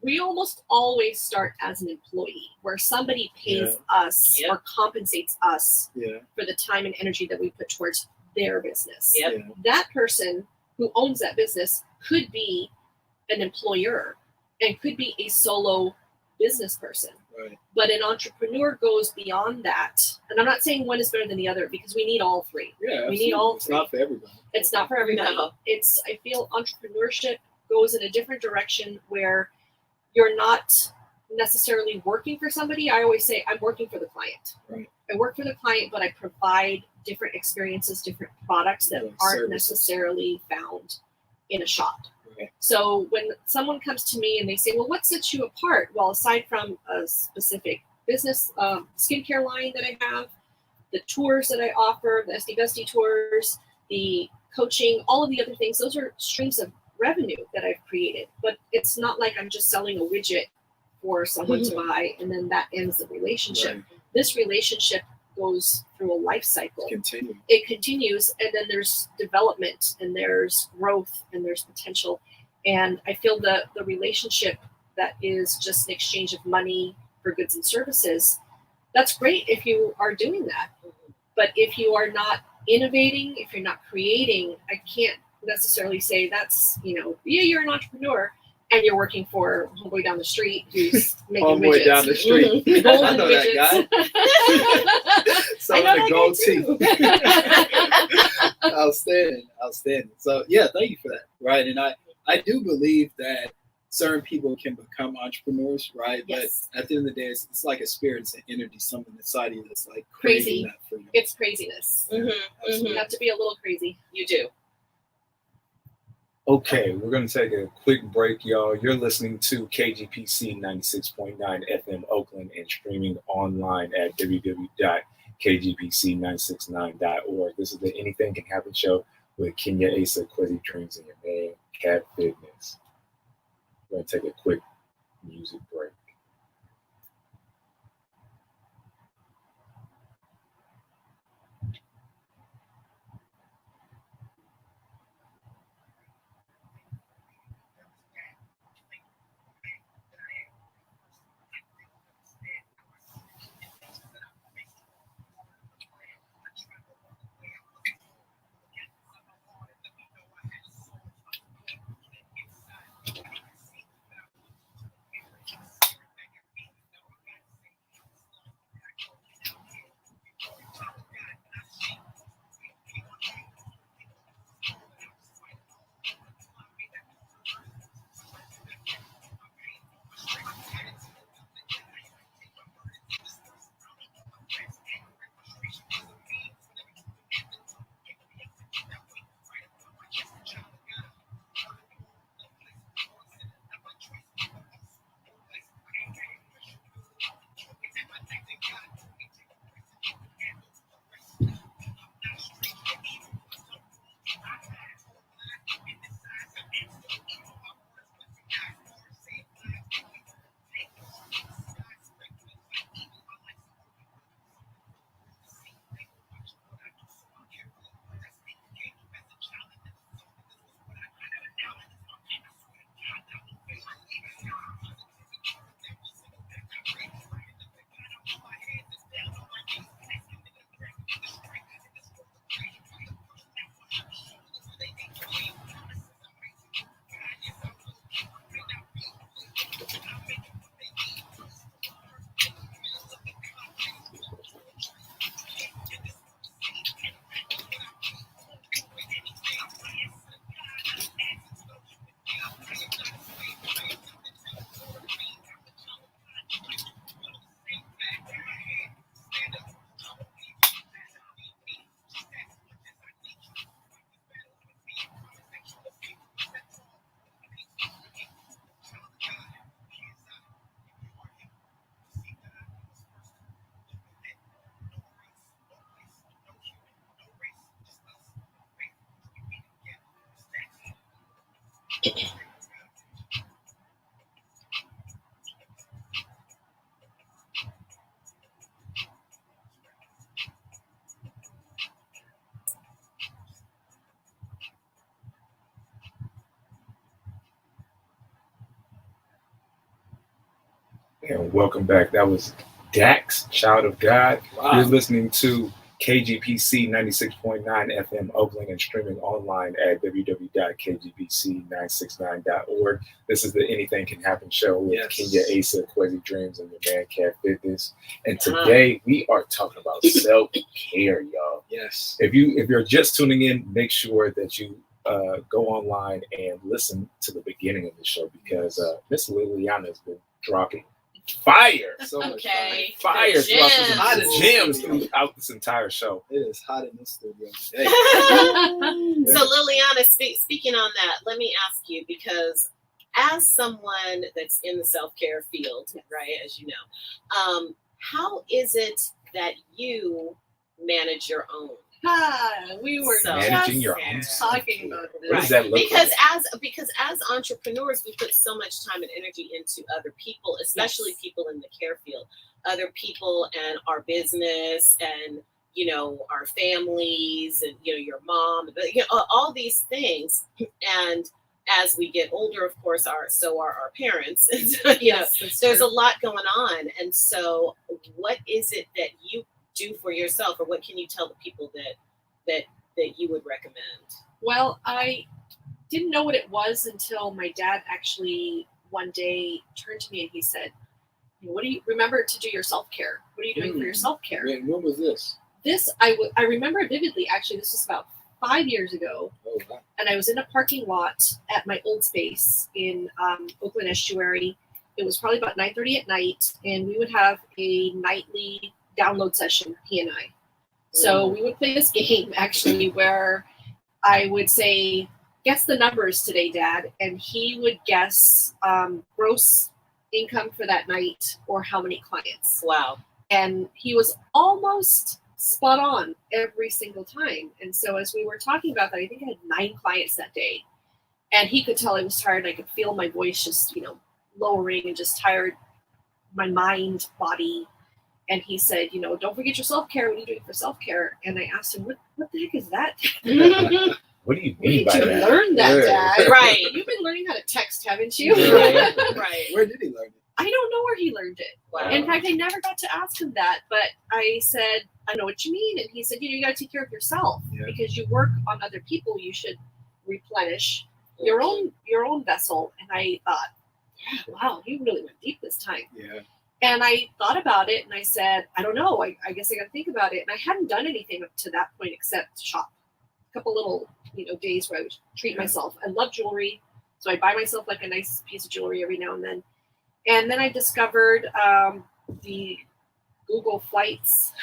Speaker 2: We almost always start as an employee, where somebody pays us or compensates us for the time and energy that we put towards their business. That person who owns that business could be an employer and could be a solo business person.
Speaker 3: Right.
Speaker 2: But an entrepreneur goes beyond that. And I'm not saying one is better than the other, because we need all three.
Speaker 3: Yeah,
Speaker 2: we need all three.
Speaker 3: It's not for everybody.
Speaker 2: It's not for everybody.
Speaker 1: No.
Speaker 2: I feel entrepreneurship goes in a different direction, where you're not necessarily working for somebody. I always say I'm working for the client.
Speaker 3: Right.
Speaker 2: I work for the client, but I provide different experiences, different products that aren't necessarily found in a shop.
Speaker 3: Okay.
Speaker 2: So when someone comes to me and they say, well, what sets you apart? Well, aside from a specific business skincare line that I have, the tours that I offer, the Esthie Besties tours, the coaching, all of the other things, those are streams of revenue that I've created. But it's not like I'm just selling a widget for someone to buy and then that ends the relationship.
Speaker 3: Right.
Speaker 2: This relationship goes through a life cycle.
Speaker 3: It
Speaker 2: continues, and then there's development, and there's growth, and there's potential. And I feel the relationship that is just an exchange of money for goods and services, that's great if you are doing that. But if you are not innovating, if you're not creating, I can't necessarily say that's, you're an entrepreneur and you're working for homeboy down the street who's making widgets.
Speaker 3: Homeboy down the street. I know
Speaker 2: widgets.
Speaker 3: That guy. Selling the gold teeth. Outstanding. So thank you for that. Right. And I do believe that certain people can become entrepreneurs, right?
Speaker 2: Yes.
Speaker 3: But at the end of the day, it's like a spirit, it's an energy, something inside you that's like
Speaker 2: crazy.
Speaker 3: That for you.
Speaker 2: It's craziness. You have to be a little crazy.
Speaker 1: You do.
Speaker 4: Okay, we're going to take a quick break, y'all. You're listening to KGPC 96.9 FM Oakland and streaming online at www.kgpc969.org. This is the Anything Can Happen show with Kenya Asa, Quizzy Dreams, and your man, Cat Fitness. We're going to take a quick music break. And welcome back. That was Dax, Child of God. Wow. You're listening to KGPC 96.9 FM Oakland and streaming online at www.kgbc969.org. This is the Anything Can Happen show with Kenya Asa, Quasi Dreams, and your man Cat Fitness. And today we are talking about self-care, y'all.
Speaker 3: Yes.
Speaker 4: If you're just tuning in, make sure that you go online and listen to the beginning of the show because Miss Liliana has been dropping fire.
Speaker 3: So much
Speaker 4: fire gems throughout this entire show.
Speaker 3: It is hot in this studio today.
Speaker 1: So Liliana, speaking on that, let me ask you, because as someone that's in the self-care field, right, as you know, how is it that you manage your own?
Speaker 2: We were
Speaker 4: managing your own
Speaker 2: talking about this.
Speaker 4: What does that look
Speaker 1: because as entrepreneurs, we put so much time and energy into other people, especially people in the care field, other people and our business and, you know, our families and, you know, your mom, you know, all these things. And as we get older, of course, so are our parents. And so, you know, there's a lot going on. And so what is it that you do for yourself, or what can you tell the people that you would recommend?
Speaker 2: Well, I didn't know what it was until my dad actually one day turned to me and he said, "What do you remember to do your self-care? What are you doing for your self-care?"
Speaker 3: Wait, when was this?
Speaker 2: I remember vividly. Actually, this was about 5 years ago.
Speaker 3: Oh, wow.
Speaker 2: And I was in a parking lot at my old space in Oakland Estuary. It was probably about 9:30 at night, and we would have a nightly download session, he and I. So we would play this game actually where I would say, "Guess the numbers today, Dad," and he would guess gross income for that night or how many clients.
Speaker 1: Wow.
Speaker 2: And he was almost spot on every single time. And so as we were talking about that, I think I had 9 clients that day, and he could tell I was tired. I could feel my voice just, you know, lowering and just tired, my mind, body. And he said, "You know, don't forget your self-care. What are you doing for self-care?" And I asked him, what the heck is that?
Speaker 4: What do you mean by
Speaker 2: that?
Speaker 4: that?
Speaker 2: Learn that, Dad.
Speaker 1: Right.
Speaker 2: You've been learning how to text, haven't you?
Speaker 1: Right.
Speaker 3: Where did he learn it?
Speaker 2: I don't know where he learned it.
Speaker 1: Wow.
Speaker 2: In fact, I never got to ask him that, but I said, "I know what you mean." And he said, "You know, you got to take care of yourself because you work on other people. You should replenish your own vessel." And I thought, "Yeah, wow, he really went deep this time."
Speaker 3: Yeah.
Speaker 2: And I thought about it and I said, "I don't know. I guess I got to think about it." And I hadn't done anything up to that point except shop. A couple little, you know, days where I would treat myself. I love jewelry. So I buy myself like a nice piece of jewelry every now and then. And then I discovered the Google Flights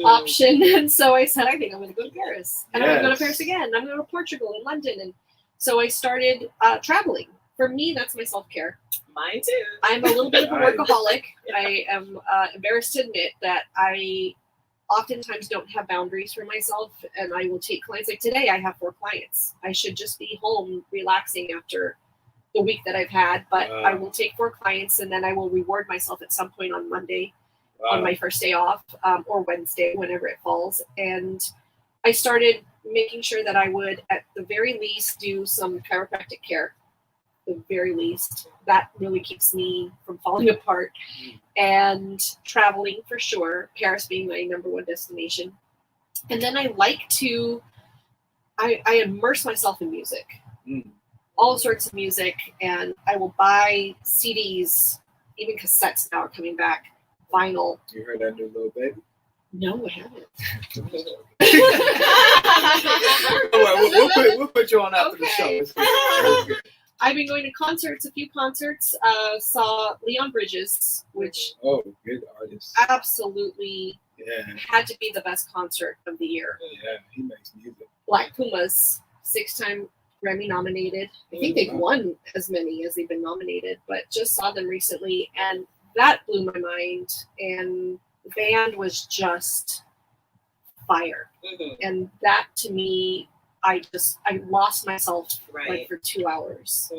Speaker 2: option. And so I said, "I think I'm going to go to Paris. And I'm going to go to Paris again. And I'm going to go to Portugal and London." And so I started traveling. For me, that's my self-care.
Speaker 1: Mine too.
Speaker 2: I'm a little bit of a workaholic. I am embarrassed to admit that I oftentimes don't have boundaries for myself, and I will take clients. Like today, I have 4 clients. I should just be home relaxing after the week that I've had, but I will take 4 clients, and then I will reward myself at some point on Monday, on my first day off, or Wednesday, whenever it falls. And I started making sure that I would, at the very least, do some chiropractic care. The very least, that really keeps me from falling apart. And traveling for sure, Paris being my number 1 destination. And then I like to I immerse myself in music, all sorts of music, and I will buy CDs, even cassettes now are coming back, vinyl.
Speaker 3: You heard that new Little Baby?
Speaker 2: No, I haven't.
Speaker 3: We'll put you on after the show.
Speaker 2: I've been going to concerts, a few concerts. Saw Leon Bridges, which
Speaker 3: good artist.
Speaker 2: Absolutely had to be the best concert of the year.
Speaker 3: Yeah, he makes music.
Speaker 2: Black Pumas, 6-time Grammy nominated. I think they've won as many as they've been nominated, but just saw them recently, and that blew my mind. And the band was just fire. And that to me I lost myself like for 2 hours.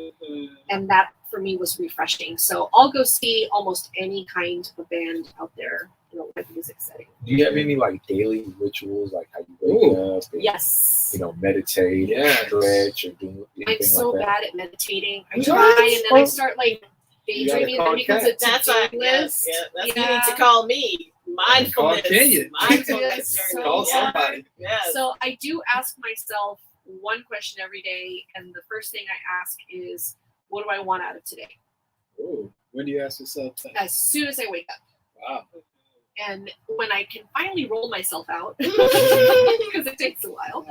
Speaker 2: And that for me was refreshing. So I'll go see almost any kind of band out there in a live music setting.
Speaker 4: Do you have any like daily rituals, like how you wake up? And,
Speaker 2: yes.
Speaker 4: You know, meditate, stretch, or do anything
Speaker 2: I'm so
Speaker 4: like that?
Speaker 2: bad at meditating. I try, and then I start like daydreaming, and then it becomes a to-do list.
Speaker 1: You need to call me. Mindfulness. Mindfulness.
Speaker 3: Call somebody.
Speaker 2: So I do ask myself one question every day, and the first thing I ask is, what do I want out of today?
Speaker 3: Ooh, when do you ask yourself that?
Speaker 2: As soon as I wake up.
Speaker 3: Wow.
Speaker 2: And when I can finally roll myself out, because it takes a while,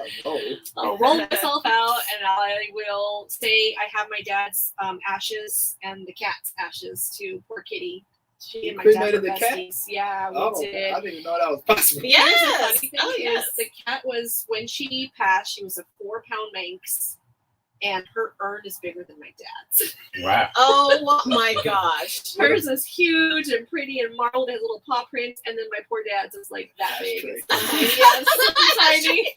Speaker 2: I'll roll myself out, and I will say I have my dad's ashes and the cat's ashes to poor Kitty. She and my dad were besties. Yeah, we did.
Speaker 3: I didn't even know that was possible.
Speaker 2: Yes. The funny thing is, the cat was, when she passed, she was a 4-pound Manx, and her urn is bigger than my dad's.
Speaker 4: Wow.
Speaker 1: Oh my gosh.
Speaker 2: Hers is huge and pretty and marbled, has little paw prints, and then my poor dad's is like that big. Yes, tiny.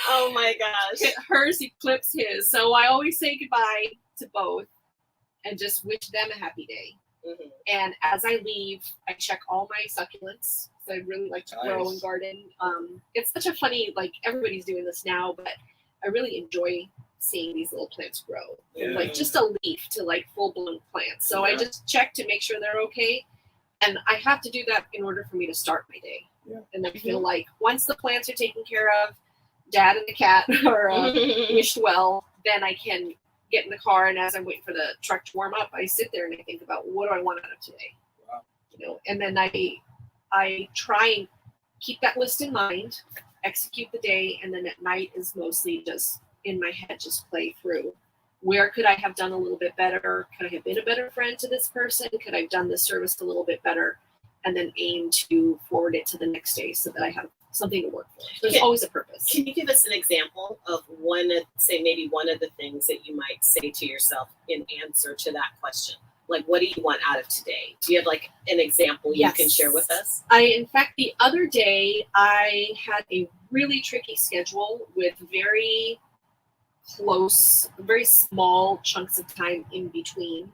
Speaker 1: Oh my gosh.
Speaker 2: Hers eclipsed his. So I always say goodbye to both and just wish them a happy day. And as I leave, I check all my succulents. So I really like to grow and garden. It's such a funny, like, everybody's doing this now, but I really enjoy seeing these little plants grow. Like just a leaf to like full-blown plants. So I just check to make sure they're okay. And I have to do that in order for me to start my day. And I feel like once the plants are taken care of, dad and the cat are wished well, then I can get in the car, and as I'm waiting for the truck to warm up, I sit there and I think about, what do I want out of today? You know, and then I try and keep that list in mind, execute the day, and then at night is mostly just in my head, just play through. Where could I have done a little bit better? Could I have been a better friend to this person? Could I have done this service a little bit better? And then aim to forward it to the next day so that I have something to work for. There's always a purpose.
Speaker 1: Can you give us an example of maybe one of the things that you might say to yourself in answer to that question? Like, what do you want out of today? Do you have like an example you can share with us?
Speaker 2: In fact, the other day I had a really tricky schedule with very close, very small chunks of time in between.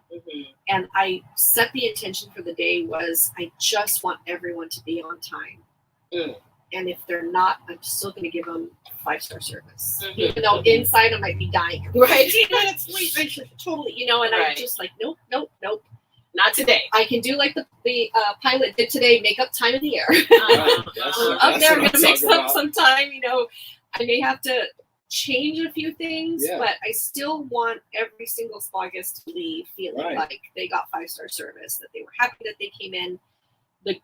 Speaker 2: And I set the intention for the day was, I just want everyone to be on time. And if they're not, I'm still going to give them 5-star service. Even though inside I might be dying.
Speaker 1: Right.
Speaker 2: It's late, totally, you know, and I'm just like, nope.
Speaker 1: Not today.
Speaker 2: I can do like the pilot did today, make up time in the air. Up there, I'm going to make some time, you know. I may have to change a few things, but I still want every single spa guest to leave feeling like they got 5-star service, that they were happy that they came in. The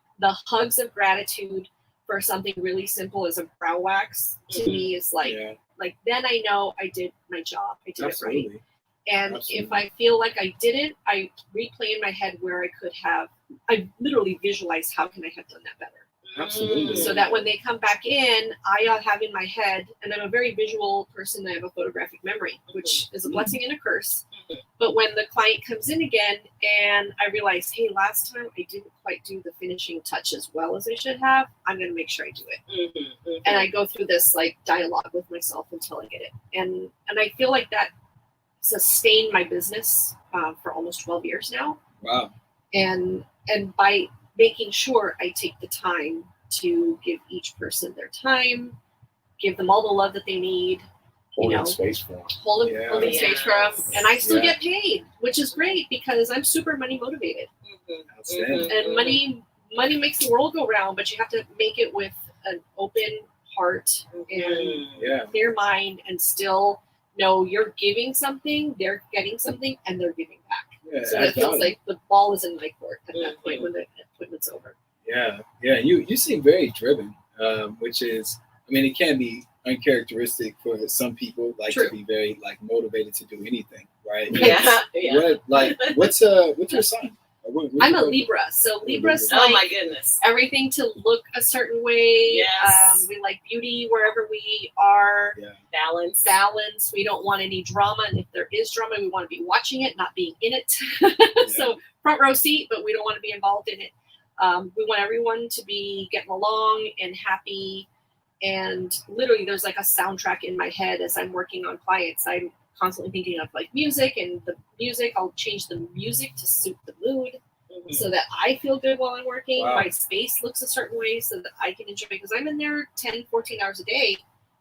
Speaker 2: hugs of gratitude for something really simple as a brow wax to me is like then I know I did my job. I did it right. And if I feel like I didn't, I replay in my head where I could have. I literally visualize how can I have done that better.
Speaker 3: Absolutely.
Speaker 2: So that when they come back in, I have in my head, and I'm a very visual person, I have a photographic memory, which is a blessing and a curse. But when the client comes in again and I realize, hey, last time I didn't quite do the finishing touch as well as I should have, I'm going to make sure I do it. And I go through this like dialogue with myself until I get it. And I feel like that sustained my business for almost 12 years now.
Speaker 3: Wow.
Speaker 2: And by making sure I take the time to give each person their time, give them all the love that they need,
Speaker 4: holding space for them.
Speaker 2: Holding space for them, and I still get paid, which is great because I'm super money motivated. And money makes the world go round, but you have to make it with an open heart and clear mind, and still know you're giving something, they're getting something, and they're giving back. So it feels like the ball is in my court at that point when the appointment's over.
Speaker 3: You seem very driven, which is, I mean, it can be uncharacteristic for some people, like to be very like motivated to do anything, right? What's your sign?
Speaker 2: I'm a Libra, so Libra's like,
Speaker 1: oh my goodness,
Speaker 2: everything to look a certain way.
Speaker 1: Yes.
Speaker 2: We like beauty wherever we are.
Speaker 1: Balance.
Speaker 2: We don't want any drama, and if there is drama, we want to be watching it, not being in it. So front row seat, but we don't want to be involved in it. We want everyone to be getting along and happy, And literally there's like a soundtrack in my head as I'm working on clients. I'm constantly thinking of like music, and the music, I'll change the music to suit the mood so that I feel good while I'm working. My space looks a certain way so that I can enjoy it, because I'm in there 10, 14 hours a day.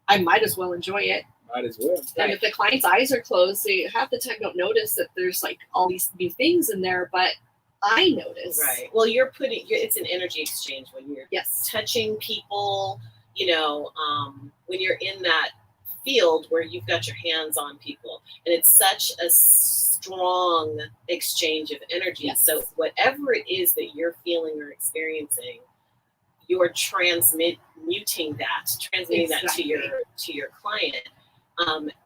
Speaker 2: I might as well enjoy it.
Speaker 3: Might as well.
Speaker 2: And if the client's eyes are closed, they half the time don't notice that there's like all these new things in there, but I notice.
Speaker 1: Right. Well, it's an energy exchange when you're touching people, when you're in that field where you've got your hands on people, and it's such a strong exchange of energy. Yes. So whatever it is that you're feeling or experiencing, you're transmitting that to your client,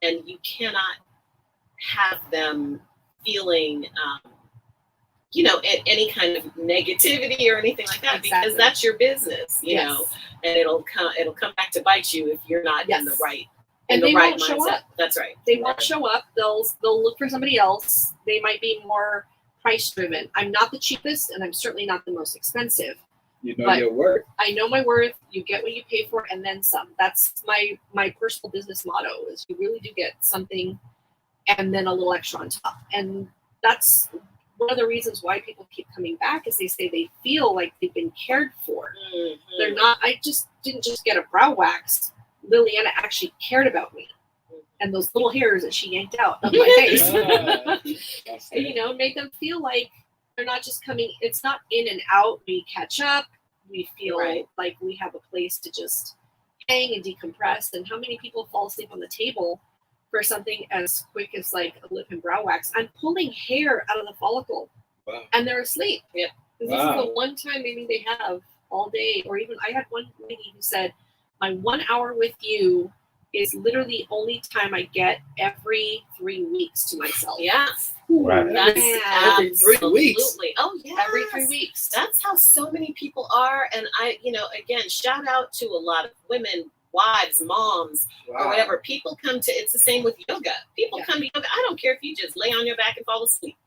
Speaker 1: and you cannot have them feeling any kind of negativity or anything like that, because that's your business, know, and it'll come back to bite you if you're not in the right.
Speaker 2: And they won't show up.
Speaker 1: That's right.
Speaker 2: They won't show up. They'll look for somebody else. They might be more price driven. I'm not the cheapest, and I'm certainly not the most expensive.
Speaker 3: You know your worth.
Speaker 2: I know my worth. You get what you pay for, and then some. That's my personal business motto: is you really do get something, and then a little extra on top. And that's one of the reasons why people keep coming back, is they say they feel like they've been cared for. Mm-hmm. They're not. I just didn't just get a brow wax. Liliana actually cared about me, and those little hairs that she yanked out of my face, made them feel like they're not just coming. It's not in and out. We catch up. We feel like we have a place to just hang and decompress. And how many people fall asleep on the table for something as quick as like a lip and brow wax? I'm pulling hair out of the follicle, and they're asleep. Yep. This is the one time maybe they have all day, or even I had one lady who said, my 1 hour with you is literally the only time I get every 3 weeks to myself.
Speaker 1: Yeah.
Speaker 3: Right.
Speaker 1: That's
Speaker 3: every 3 weeks.
Speaker 1: Absolutely. Oh, yeah.
Speaker 2: Every 3 weeks.
Speaker 1: That's how so many people are. And I, again, shout out to a lot of women, wives, moms, or whatever. People come to, it's the same with yoga. People come to yoga. I don't care if you just lay on your back and fall asleep.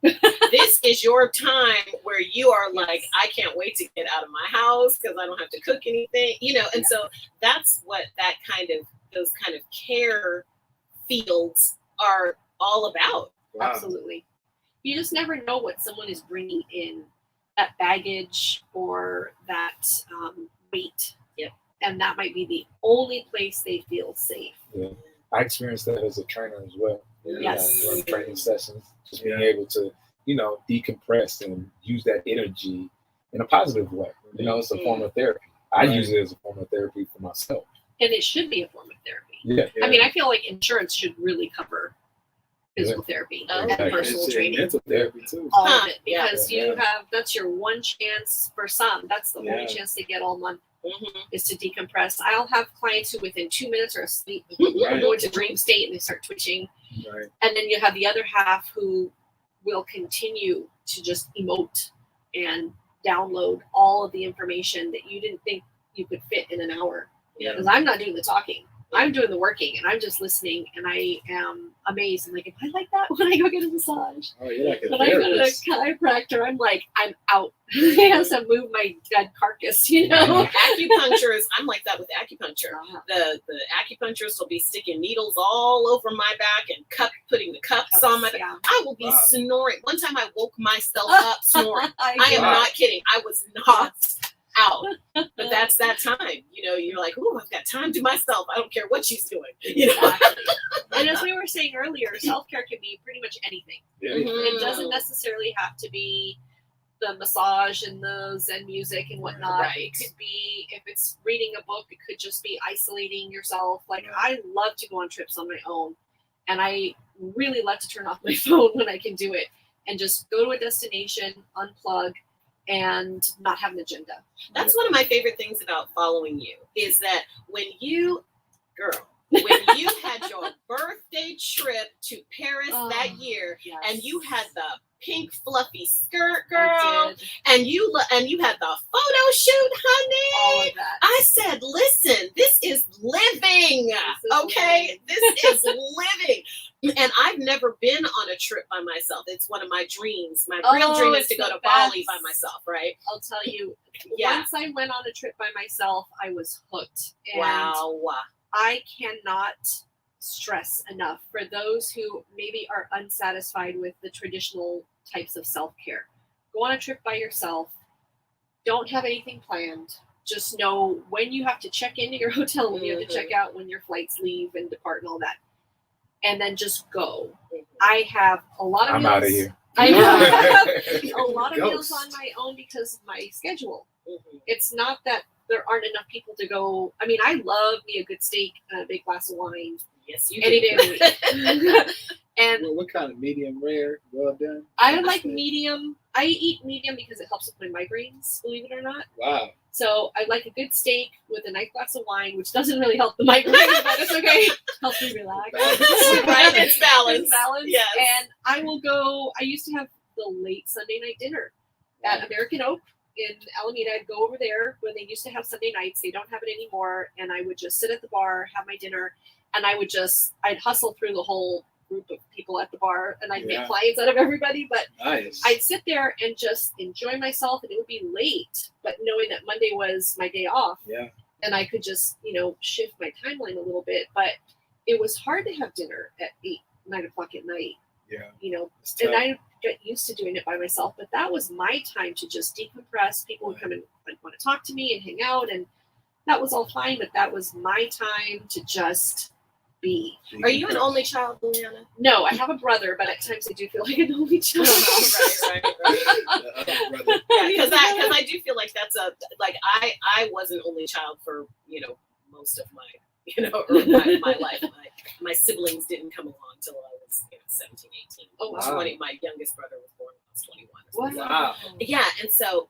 Speaker 1: This is your time where you are like, I can't wait to get out of my house because I don't have to cook anything, and so that's what those kind of care fields are all about.
Speaker 3: Wow.
Speaker 2: Absolutely. You just never know what someone is bringing in, that baggage or that weight.
Speaker 1: Yep.
Speaker 2: And that might be the only place they feel safe.
Speaker 4: Yeah. I experienced that as a trainer as well.
Speaker 2: Yes.
Speaker 4: During training sessions, just being able to, decompress and use that energy in a positive way. It's a form of therapy. I use it as a form of therapy for myself.
Speaker 2: And it should be a form of therapy.
Speaker 4: Yeah.
Speaker 2: I mean, I feel like insurance should really cover physical therapy and personal training.
Speaker 3: Mental therapy too.
Speaker 2: All of it, because that's your one chance for some. That's the only chance they get all month. Is to decompress. I'll have clients who within 2 minutes are asleep, go into dream state, and they start twitching.
Speaker 3: Right.
Speaker 2: And then you have the other half who will continue to just emote and download all of the information that you didn't think you could fit in an hour. Because I'm not doing the talking. I'm doing the working, and I'm just listening, and I am amazed. I'm like, if I like that when I go get a massage.
Speaker 3: Oh, you're like a
Speaker 2: when
Speaker 3: therapist.
Speaker 2: I go to a chiropractor, I'm like, I'm out. I have to move my dead carcass,
Speaker 1: Acupuncturist, I'm like that with acupuncture. The acupuncturist will be sticking needles all over my back and putting the cups on my back. I will be snoring. One time I woke myself up snoring. I am not kidding. I was knocked out. But that's that time. You're like, oh, I've got time to myself. I don't care what she's doing.
Speaker 2: Exactly. And as we were saying earlier, self-care can be pretty much anything.
Speaker 3: Yeah.
Speaker 2: It doesn't necessarily have to be the massage and the Zen music and whatnot.
Speaker 1: Right.
Speaker 2: It could be, if it's reading a book, it could just be isolating yourself. Like, I love to go on trips on my own, and I really love to turn off my phone when I can do it and just go to a destination, unplug, and not have an agenda.
Speaker 1: That's one of my favorite things about following you, is that when you had your birthday trip to Paris that year, and you had the pink fluffy skirt, girl, and you had the photo shoot, honey.
Speaker 2: All of that.
Speaker 1: I said, listen, this is living. This is living. And I've never been on a trip by myself. It's one of my dreams. My real
Speaker 2: Oh,
Speaker 1: dream is
Speaker 2: it's
Speaker 1: to go
Speaker 2: the
Speaker 1: to Bali
Speaker 2: best.
Speaker 1: by myself, right?
Speaker 2: I'll tell you,
Speaker 1: Yeah.
Speaker 2: once I went on a trip by myself, I was hooked. And
Speaker 1: Wow.
Speaker 2: I cannot stress enough for those who maybe are unsatisfied with the traditional types of self-care. Go on a trip by yourself. Don't have anything planned. Just know when you have to check into your hotel, when you have to check out, when your flights leave and depart and all that. And then just go. I have a lot of
Speaker 4: I'm
Speaker 2: meals.
Speaker 4: out of here.
Speaker 2: I have a lot of meals on my own because of my schedule. It's not that there aren't enough people to go. I mean, I love me a good steak and a big glass of wine.
Speaker 1: Yes, you
Speaker 2: any
Speaker 1: do.
Speaker 2: day of the week. And
Speaker 3: well, what kind of medium rare? Well done.
Speaker 2: I like medium. I eat medium because it helps with my migraines, believe it or not.
Speaker 3: Wow.
Speaker 2: So I like a good steak with a nice glass of wine, which doesn't really help the migraines, but it's okay. Helps me relax.
Speaker 1: Right, it's balanced.
Speaker 2: It's balanced.
Speaker 1: Yes.
Speaker 2: And I will go. I used to have the late Sunday night dinner at American Oak in Alameda. I'd go over there when they used to have Sunday nights. They don't have it anymore. And I would just sit at the bar, have my dinner, and I'd hustle through the whole group of people at the bar, and I'd make clients out of everybody. But
Speaker 3: nice.
Speaker 2: I'd sit there and just enjoy myself, and it would be late, but knowing that Monday was my day off, and I could just, shift my timeline a little bit. But it was hard to have dinner at 8, 9 o'clock at night. And I got used to doing it by myself, but that was my time to just decompress. People would come and want to talk to me and hang out, and that was all fine, but that was my time to just be.
Speaker 1: Are you an only child, Liliana?
Speaker 2: No, I have a brother, but at times I do feel like an only child.
Speaker 1: Right. Because I do feel like that's I was an only child for most of my my life. My siblings didn't come along until I was 17, 18.
Speaker 2: Oh, wow.
Speaker 1: 20. My youngest brother was born when I was 21.
Speaker 3: Wow.
Speaker 1: Yeah, and so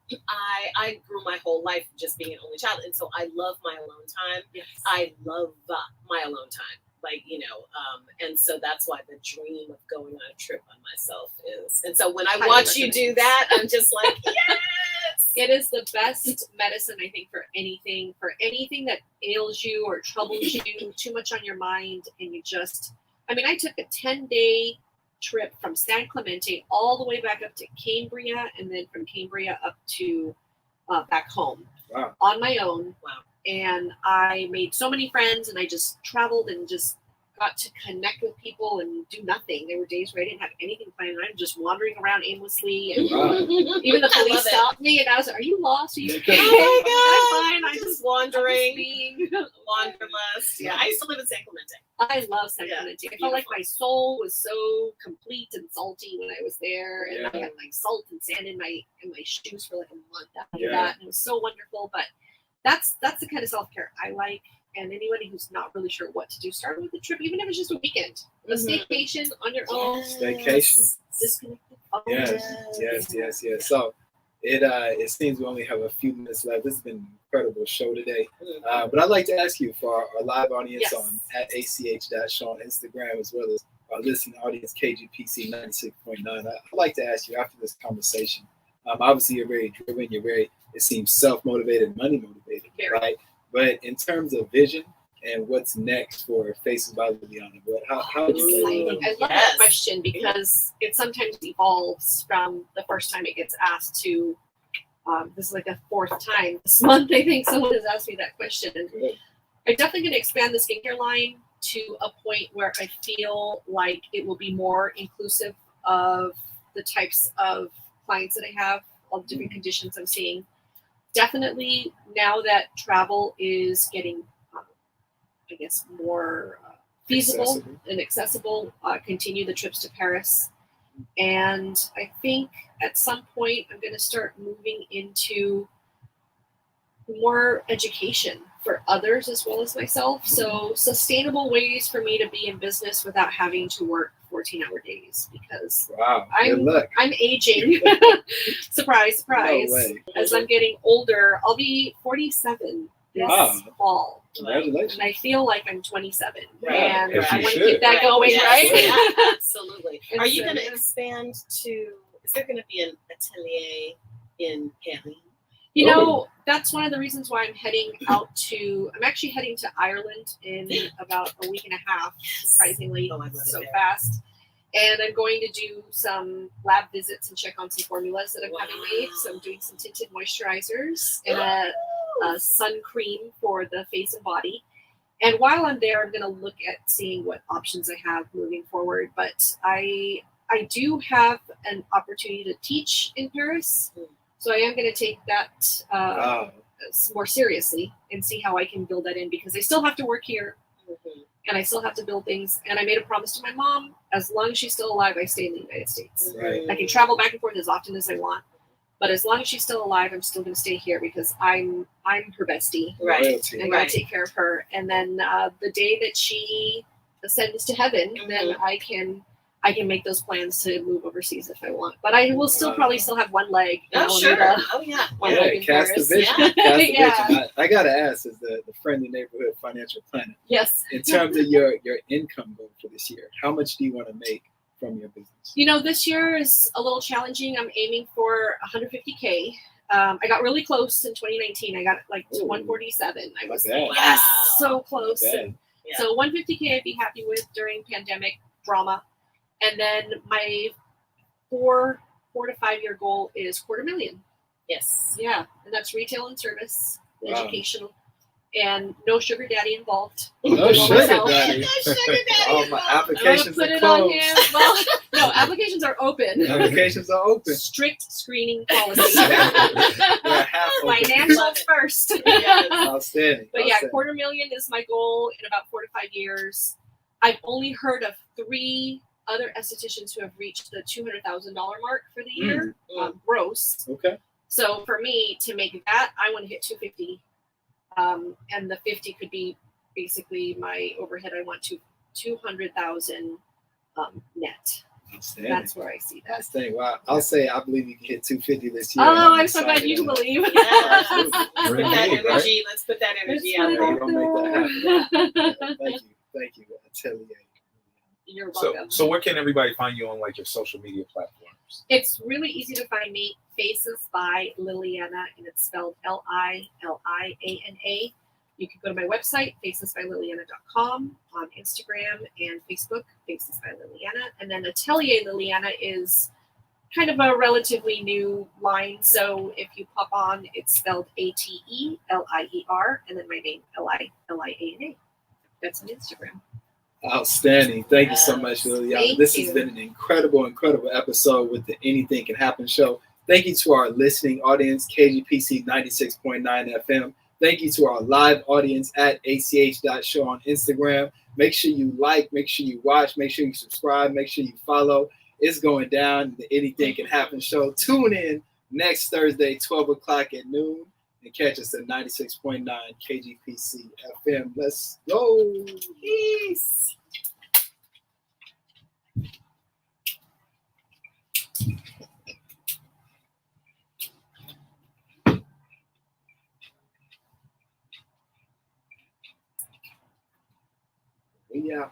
Speaker 1: I grew my whole life just being an only child, and so I love my alone time.
Speaker 2: Yes.
Speaker 1: I love my alone time. And so that's why the dream of going on a trip by myself is. And so when I watch you do that, I'm just like, yes!
Speaker 2: It is the best medicine, I think, for anything that ails you or troubles you, too much on your mind, and you just, I took a 10-day trip from San Clemente all the way back up to Cambria, and then from Cambria up to back home.
Speaker 3: Wow.
Speaker 2: On my own.
Speaker 1: Wow.
Speaker 2: And I made so many friends, and I just traveled and just got to connect with people and do nothing. There were days where I didn't have anything planned. I'm just wandering around aimlessly, and even the police stopped me, and I was like, "Are you lost? Are you okay?"
Speaker 1: Oh my
Speaker 2: God! I'm fine. I'm
Speaker 1: just wandering,
Speaker 2: being
Speaker 1: wanderlust. Yeah, I used to live in San Clemente.
Speaker 2: I love San Clemente. I felt like my soul was so complete and salty when I was there, and I had like salt and sand in my shoes for like a month after that, and it was so wonderful. But that's the kind of self-care I like. And anybody who's not really sure what to do, start with a trip, even if it's just a weekend. A staycation on your own.
Speaker 3: Staycation.
Speaker 2: Disconnected.
Speaker 3: Yes. So it seems we only have a few minutes left. This has been an incredible show today. But I'd like to ask you, for our live audience on @ACH-Show on Instagram, as well as our listening audience, KGPC 96.9, I'd like to ask you, after this conversation, obviously you're very driven, it seems self-motivated, money motivated, right? But in terms of vision and what's next for Faces by Liliana, how do you?
Speaker 2: I love that question because it sometimes evolves from the first time it gets asked to. This is like the 4th time this month I think someone has asked me that question, and I'm definitely going to expand the skincare line to a point where I feel like it will be more inclusive of the types of clients that I have, all the different conditions I'm seeing. Definitely, now that travel is getting, I guess, more feasible and accessible, continue the trips to Paris. And I think at some point I'm going to start moving into more education for others as well as myself. So sustainable ways for me to be in business without having to work 14-hour days, because I'm aging. Surprise.
Speaker 3: No
Speaker 2: As I'm getting older, I'll be 47 this fall.
Speaker 3: Congratulations.
Speaker 2: And I feel like I'm 27.
Speaker 1: Right.
Speaker 2: And
Speaker 4: Yes,
Speaker 2: I
Speaker 4: you
Speaker 2: want to
Speaker 4: should.
Speaker 2: keep that going, right?
Speaker 1: Yeah, absolutely.
Speaker 2: And
Speaker 1: Are you
Speaker 2: so,
Speaker 1: going to expand to, is there going to be an atelier in Paris?
Speaker 2: You know, that's one of the reasons why I'm actually heading to Ireland in about a week and a half, surprisingly, so fast. And I'm going to do some lab visits and check on some formulas that I'm having made. So I'm doing some tinted moisturizers and a sun cream for the face and body. And while I'm there, I'm going to look at seeing what options I have moving forward. But I do have an opportunity to teach in Paris. So I am going to take that more seriously and see how I can build that in, because I still have to work here and I still have to build things. And I made a promise to my mom, as long as she's still alive, I stay in the United States.
Speaker 3: Right.
Speaker 2: I can travel back and forth as often as I want. But as long as she's still alive, I'm still going to stay here because I'm her bestie.
Speaker 1: Right.
Speaker 2: I'm going to take care of her. And then the day that she ascends to heaven, then I can make those plans to move overseas if I want. But I will still probably still have one leg.
Speaker 1: Oh, sure.
Speaker 2: One leg in
Speaker 3: cast
Speaker 2: Paris.
Speaker 3: the vision.
Speaker 2: Yeah.
Speaker 3: Cast the
Speaker 2: Yeah.
Speaker 3: vision. I gotta ask, as the friendly neighborhood financial planner,
Speaker 2: Yes.
Speaker 3: in terms of your income goal for this year, how much do you want to make from your business?
Speaker 2: You know, this year is a little challenging. I'm aiming for 150K. I got really close in 2019. I got like 147. I was so close. And so 150K I'd be happy with during pandemic drama. And then my 4 to 5 year goal is $250,000.
Speaker 1: Yes.
Speaker 2: Yeah. And that's retail and service, educational, and no sugar daddy involved.
Speaker 3: No sugar daddy.
Speaker 1: No sugar daddy.
Speaker 3: Oh, my applications
Speaker 2: put
Speaker 3: are
Speaker 2: it on
Speaker 3: closed.
Speaker 2: him. Well, no, applications are open.
Speaker 3: Applications are open.
Speaker 2: Strict screening policy.
Speaker 3: We're half open.
Speaker 2: Financial first.
Speaker 3: Outstanding.
Speaker 2: But yeah, $250,000 is my goal in about 4 to 5 years. I've only heard of 3 other estheticians who have reached the $200,000 mark for the year, gross.
Speaker 3: Okay.
Speaker 2: So for me to make that, I want to hit 250, and the 50 could be basically my overhead. I want 200,000 net.
Speaker 3: Outstanding.
Speaker 2: That's where I see that.
Speaker 3: Outstanding. Well, I'll say I believe you can hit 250 this year.
Speaker 2: Oh, I'm so glad you believe.
Speaker 1: Let's put that energy. Let's put that energy out there.
Speaker 3: We're gonna make that happen. Thank you, Atelier.
Speaker 2: You're welcome.
Speaker 4: So where can everybody find you on like your social media platforms?
Speaker 2: It's really easy to find me. Faces by Liliana, and it's spelled Liliana. You can go to my website, facesbyliliana.com, on Instagram and Facebook, Faces by Liliana. And then Atelier Liliana is kind of a relatively new line. So if you pop on, it's spelled ATELIER, and then my name, LILIANA. That's on Instagram.
Speaker 3: Outstanding. Thank you so much, Liliana. This has been an incredible episode with the Anything Can Happen show. Thank you to our listening audience, KGPC 96.9 FM. Thank you to our live audience at ach.show on Instagram. Make sure you like, make sure you watch, make sure you subscribe, make sure you follow. It's going down, the Anything Can Happen show. Tune in next Thursday, 12 o'clock at noon, and catch us at 96.9 KGPC FM. Let's go.
Speaker 1: Peace.
Speaker 3: Yeah.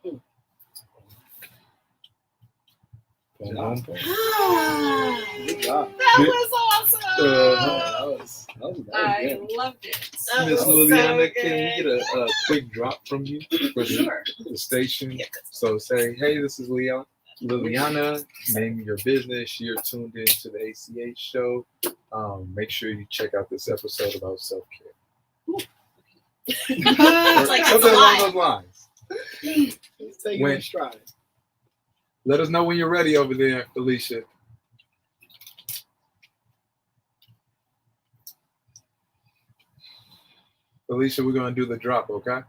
Speaker 3: Good job.
Speaker 1: That was awesome.
Speaker 3: That was
Speaker 2: I
Speaker 3: good.
Speaker 2: loved it.
Speaker 4: Miss Liliana, can we get a quick drop from you for the station?
Speaker 1: Yes.
Speaker 4: So say, hey, this is Liliana, name your business. You're tuned in to the ACH show. Make sure you check out this episode about self-care.
Speaker 1: It's like
Speaker 4: Something along those lines.
Speaker 3: Let's take it in stride.
Speaker 4: Let us know when you're ready over there, Felicia. Felicia, we're going to do the drop, okay?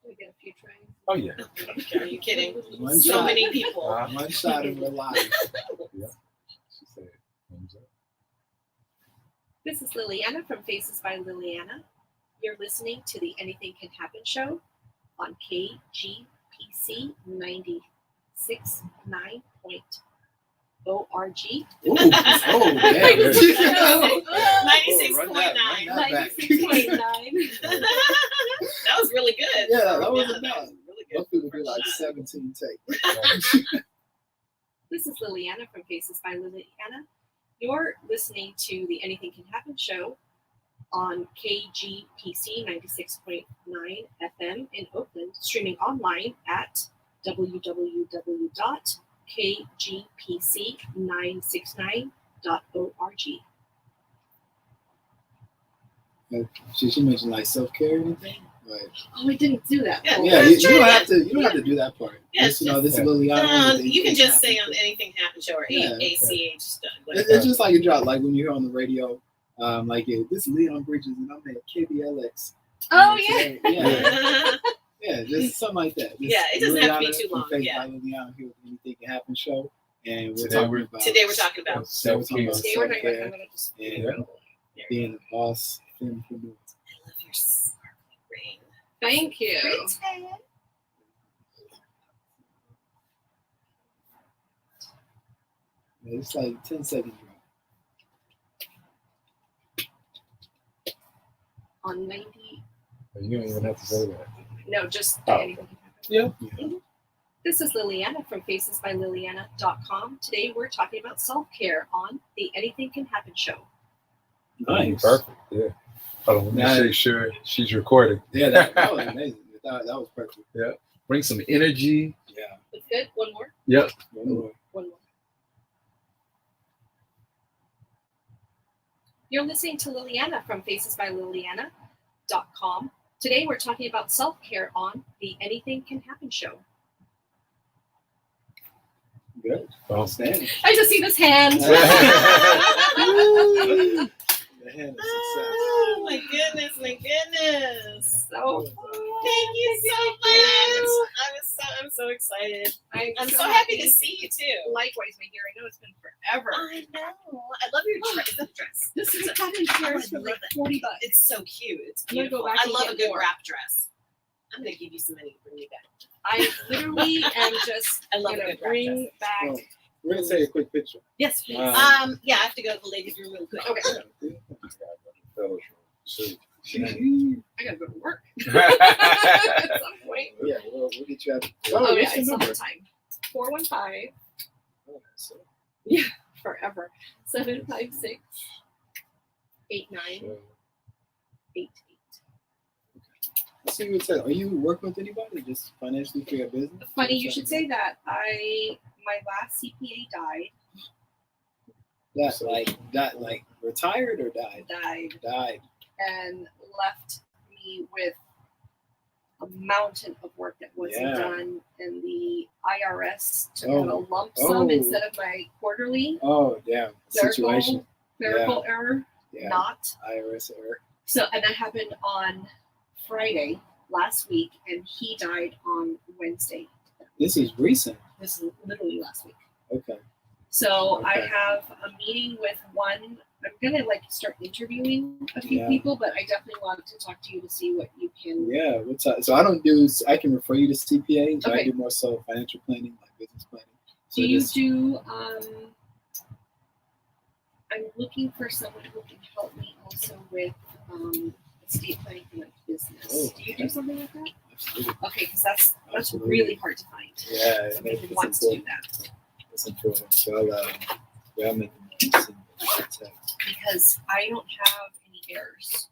Speaker 2: We get a few tries.
Speaker 4: Oh, yeah.
Speaker 1: Are you kidding?
Speaker 3: One
Speaker 1: So
Speaker 3: shot.
Speaker 1: many people.
Speaker 3: One shot in real life.
Speaker 4: Yeah. She said, thumbs up.
Speaker 2: This is Liliana from Faces by Liliana. You're listening to the Anything Can Happen show on KGPC 96.9.org.
Speaker 3: Ooh, oh, man.
Speaker 1: 96.9.
Speaker 2: 96.9.
Speaker 1: That was really good.
Speaker 3: Yeah, that was
Speaker 1: really good.
Speaker 3: Most people like 17 takes.
Speaker 2: This is Liliana from Faces by Liliana. You're listening to the Anything Can Happen show on KGPC 96.9 FM in Oakland, streaming online at www.kgpc969.org.
Speaker 3: She mentioned like self-care or anything? Like,
Speaker 2: oh, I didn't do that.
Speaker 3: Yeah, you don't have to do that part.
Speaker 1: Yeah,
Speaker 3: just, this is Liliana.
Speaker 1: You can just say on the Anything Happen show or ACH stuff.
Speaker 3: It's just like a drop, like when you hear on the radio, this is Leon Bridges and I'm at KBLX.
Speaker 2: Oh yeah.
Speaker 3: Yeah, just something like that.
Speaker 1: It doesn't have to be too long.
Speaker 3: Yeah. Liliana here with the Anything Can Happen show, and
Speaker 1: today we're talking about
Speaker 3: self-care.
Speaker 2: Today we're talking about
Speaker 3: and being a boss.
Speaker 1: I love your sparkling ring.
Speaker 2: Thank you.
Speaker 3: It's like 10-second drop.
Speaker 2: On 90.
Speaker 4: You don't even have to say that.
Speaker 2: No, just anything.
Speaker 4: Yeah.
Speaker 2: This is Liliana from facesbyliliana.com. Today we're talking about self-care on the Anything Can Happen show.
Speaker 3: Nice.
Speaker 4: Perfect. Yeah. Hold on, let me make sure she's recording.
Speaker 3: Yeah, that was amazing. That was perfect.
Speaker 4: Yeah. Bring some energy.
Speaker 3: Yeah.
Speaker 2: That's good. One more.
Speaker 4: Yep.
Speaker 3: One more.
Speaker 2: You're listening to Liliana from facesbyliliana.com. Today we're talking about self-care on the Anything Can Happen show.
Speaker 3: Good. Outstanding.
Speaker 2: I just see this hand.
Speaker 3: The hand is success.
Speaker 1: Oh my goodness.
Speaker 2: So
Speaker 1: thank you so much. I'm so excited. I'm so happy to see you too.
Speaker 2: Likewise, my dear. I know it's been forever.
Speaker 1: I know. I love your dress.
Speaker 2: This is a cotton dress for like $40.
Speaker 1: It's so cute. It's
Speaker 2: I'm gonna
Speaker 1: beautiful.
Speaker 2: go back
Speaker 1: I
Speaker 2: and
Speaker 1: love
Speaker 2: get
Speaker 1: a good
Speaker 2: more.
Speaker 1: wrap dress. I'm gonna give you some money to bring me back.
Speaker 2: I literally am just
Speaker 1: I love a
Speaker 2: gonna
Speaker 1: good wrap
Speaker 2: bring back.
Speaker 3: Well, we're gonna take a quick picture.
Speaker 2: Yes, please.
Speaker 1: Yeah, I have to go to the ladies' room real quick.
Speaker 2: Okay.
Speaker 3: Yeah.
Speaker 2: I gotta go to work at some point.
Speaker 3: Yeah, we'll get you out.
Speaker 2: Oh, yeah,
Speaker 3: what's the
Speaker 2: it's
Speaker 3: number?
Speaker 2: summertime. 415.
Speaker 3: Oh, so-
Speaker 2: Yeah, forever. 756 8988.
Speaker 3: Let's see what it says. Are you working with anybody just financially for your business?
Speaker 2: Funny you should say that. My last CPA died.
Speaker 3: That like retired or died? Died.
Speaker 2: And left me with a mountain of work that wasn't done, and the IRS took out a lump sum instead of my quarterly.
Speaker 3: Oh, damn. Situation.
Speaker 2: Clerical error, not.
Speaker 3: IRS error.
Speaker 2: So, and that happened on Friday last week, and he died on Wednesday.
Speaker 3: This is recent.
Speaker 2: This is literally last week.
Speaker 3: Okay.
Speaker 2: So
Speaker 3: Okay.
Speaker 2: I have a meeting with one. I'm gonna start interviewing a few people, but I definitely want to talk to you to see what you can.
Speaker 3: Yeah. What's up? So I can refer you to CPA. But I do more so financial planning, like business planning. So
Speaker 2: do you do? I'm looking for someone who can help me also with estate planning for my business. Do you do something like that?
Speaker 3: Absolutely.
Speaker 2: Okay, because that's really hard to find.
Speaker 3: Yeah.
Speaker 2: Somebody who wants to do that.
Speaker 3: That's important. So I'll make
Speaker 2: because I don't have any heirs.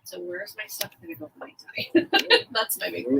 Speaker 2: So where's my stuff gonna go for my time? That's my big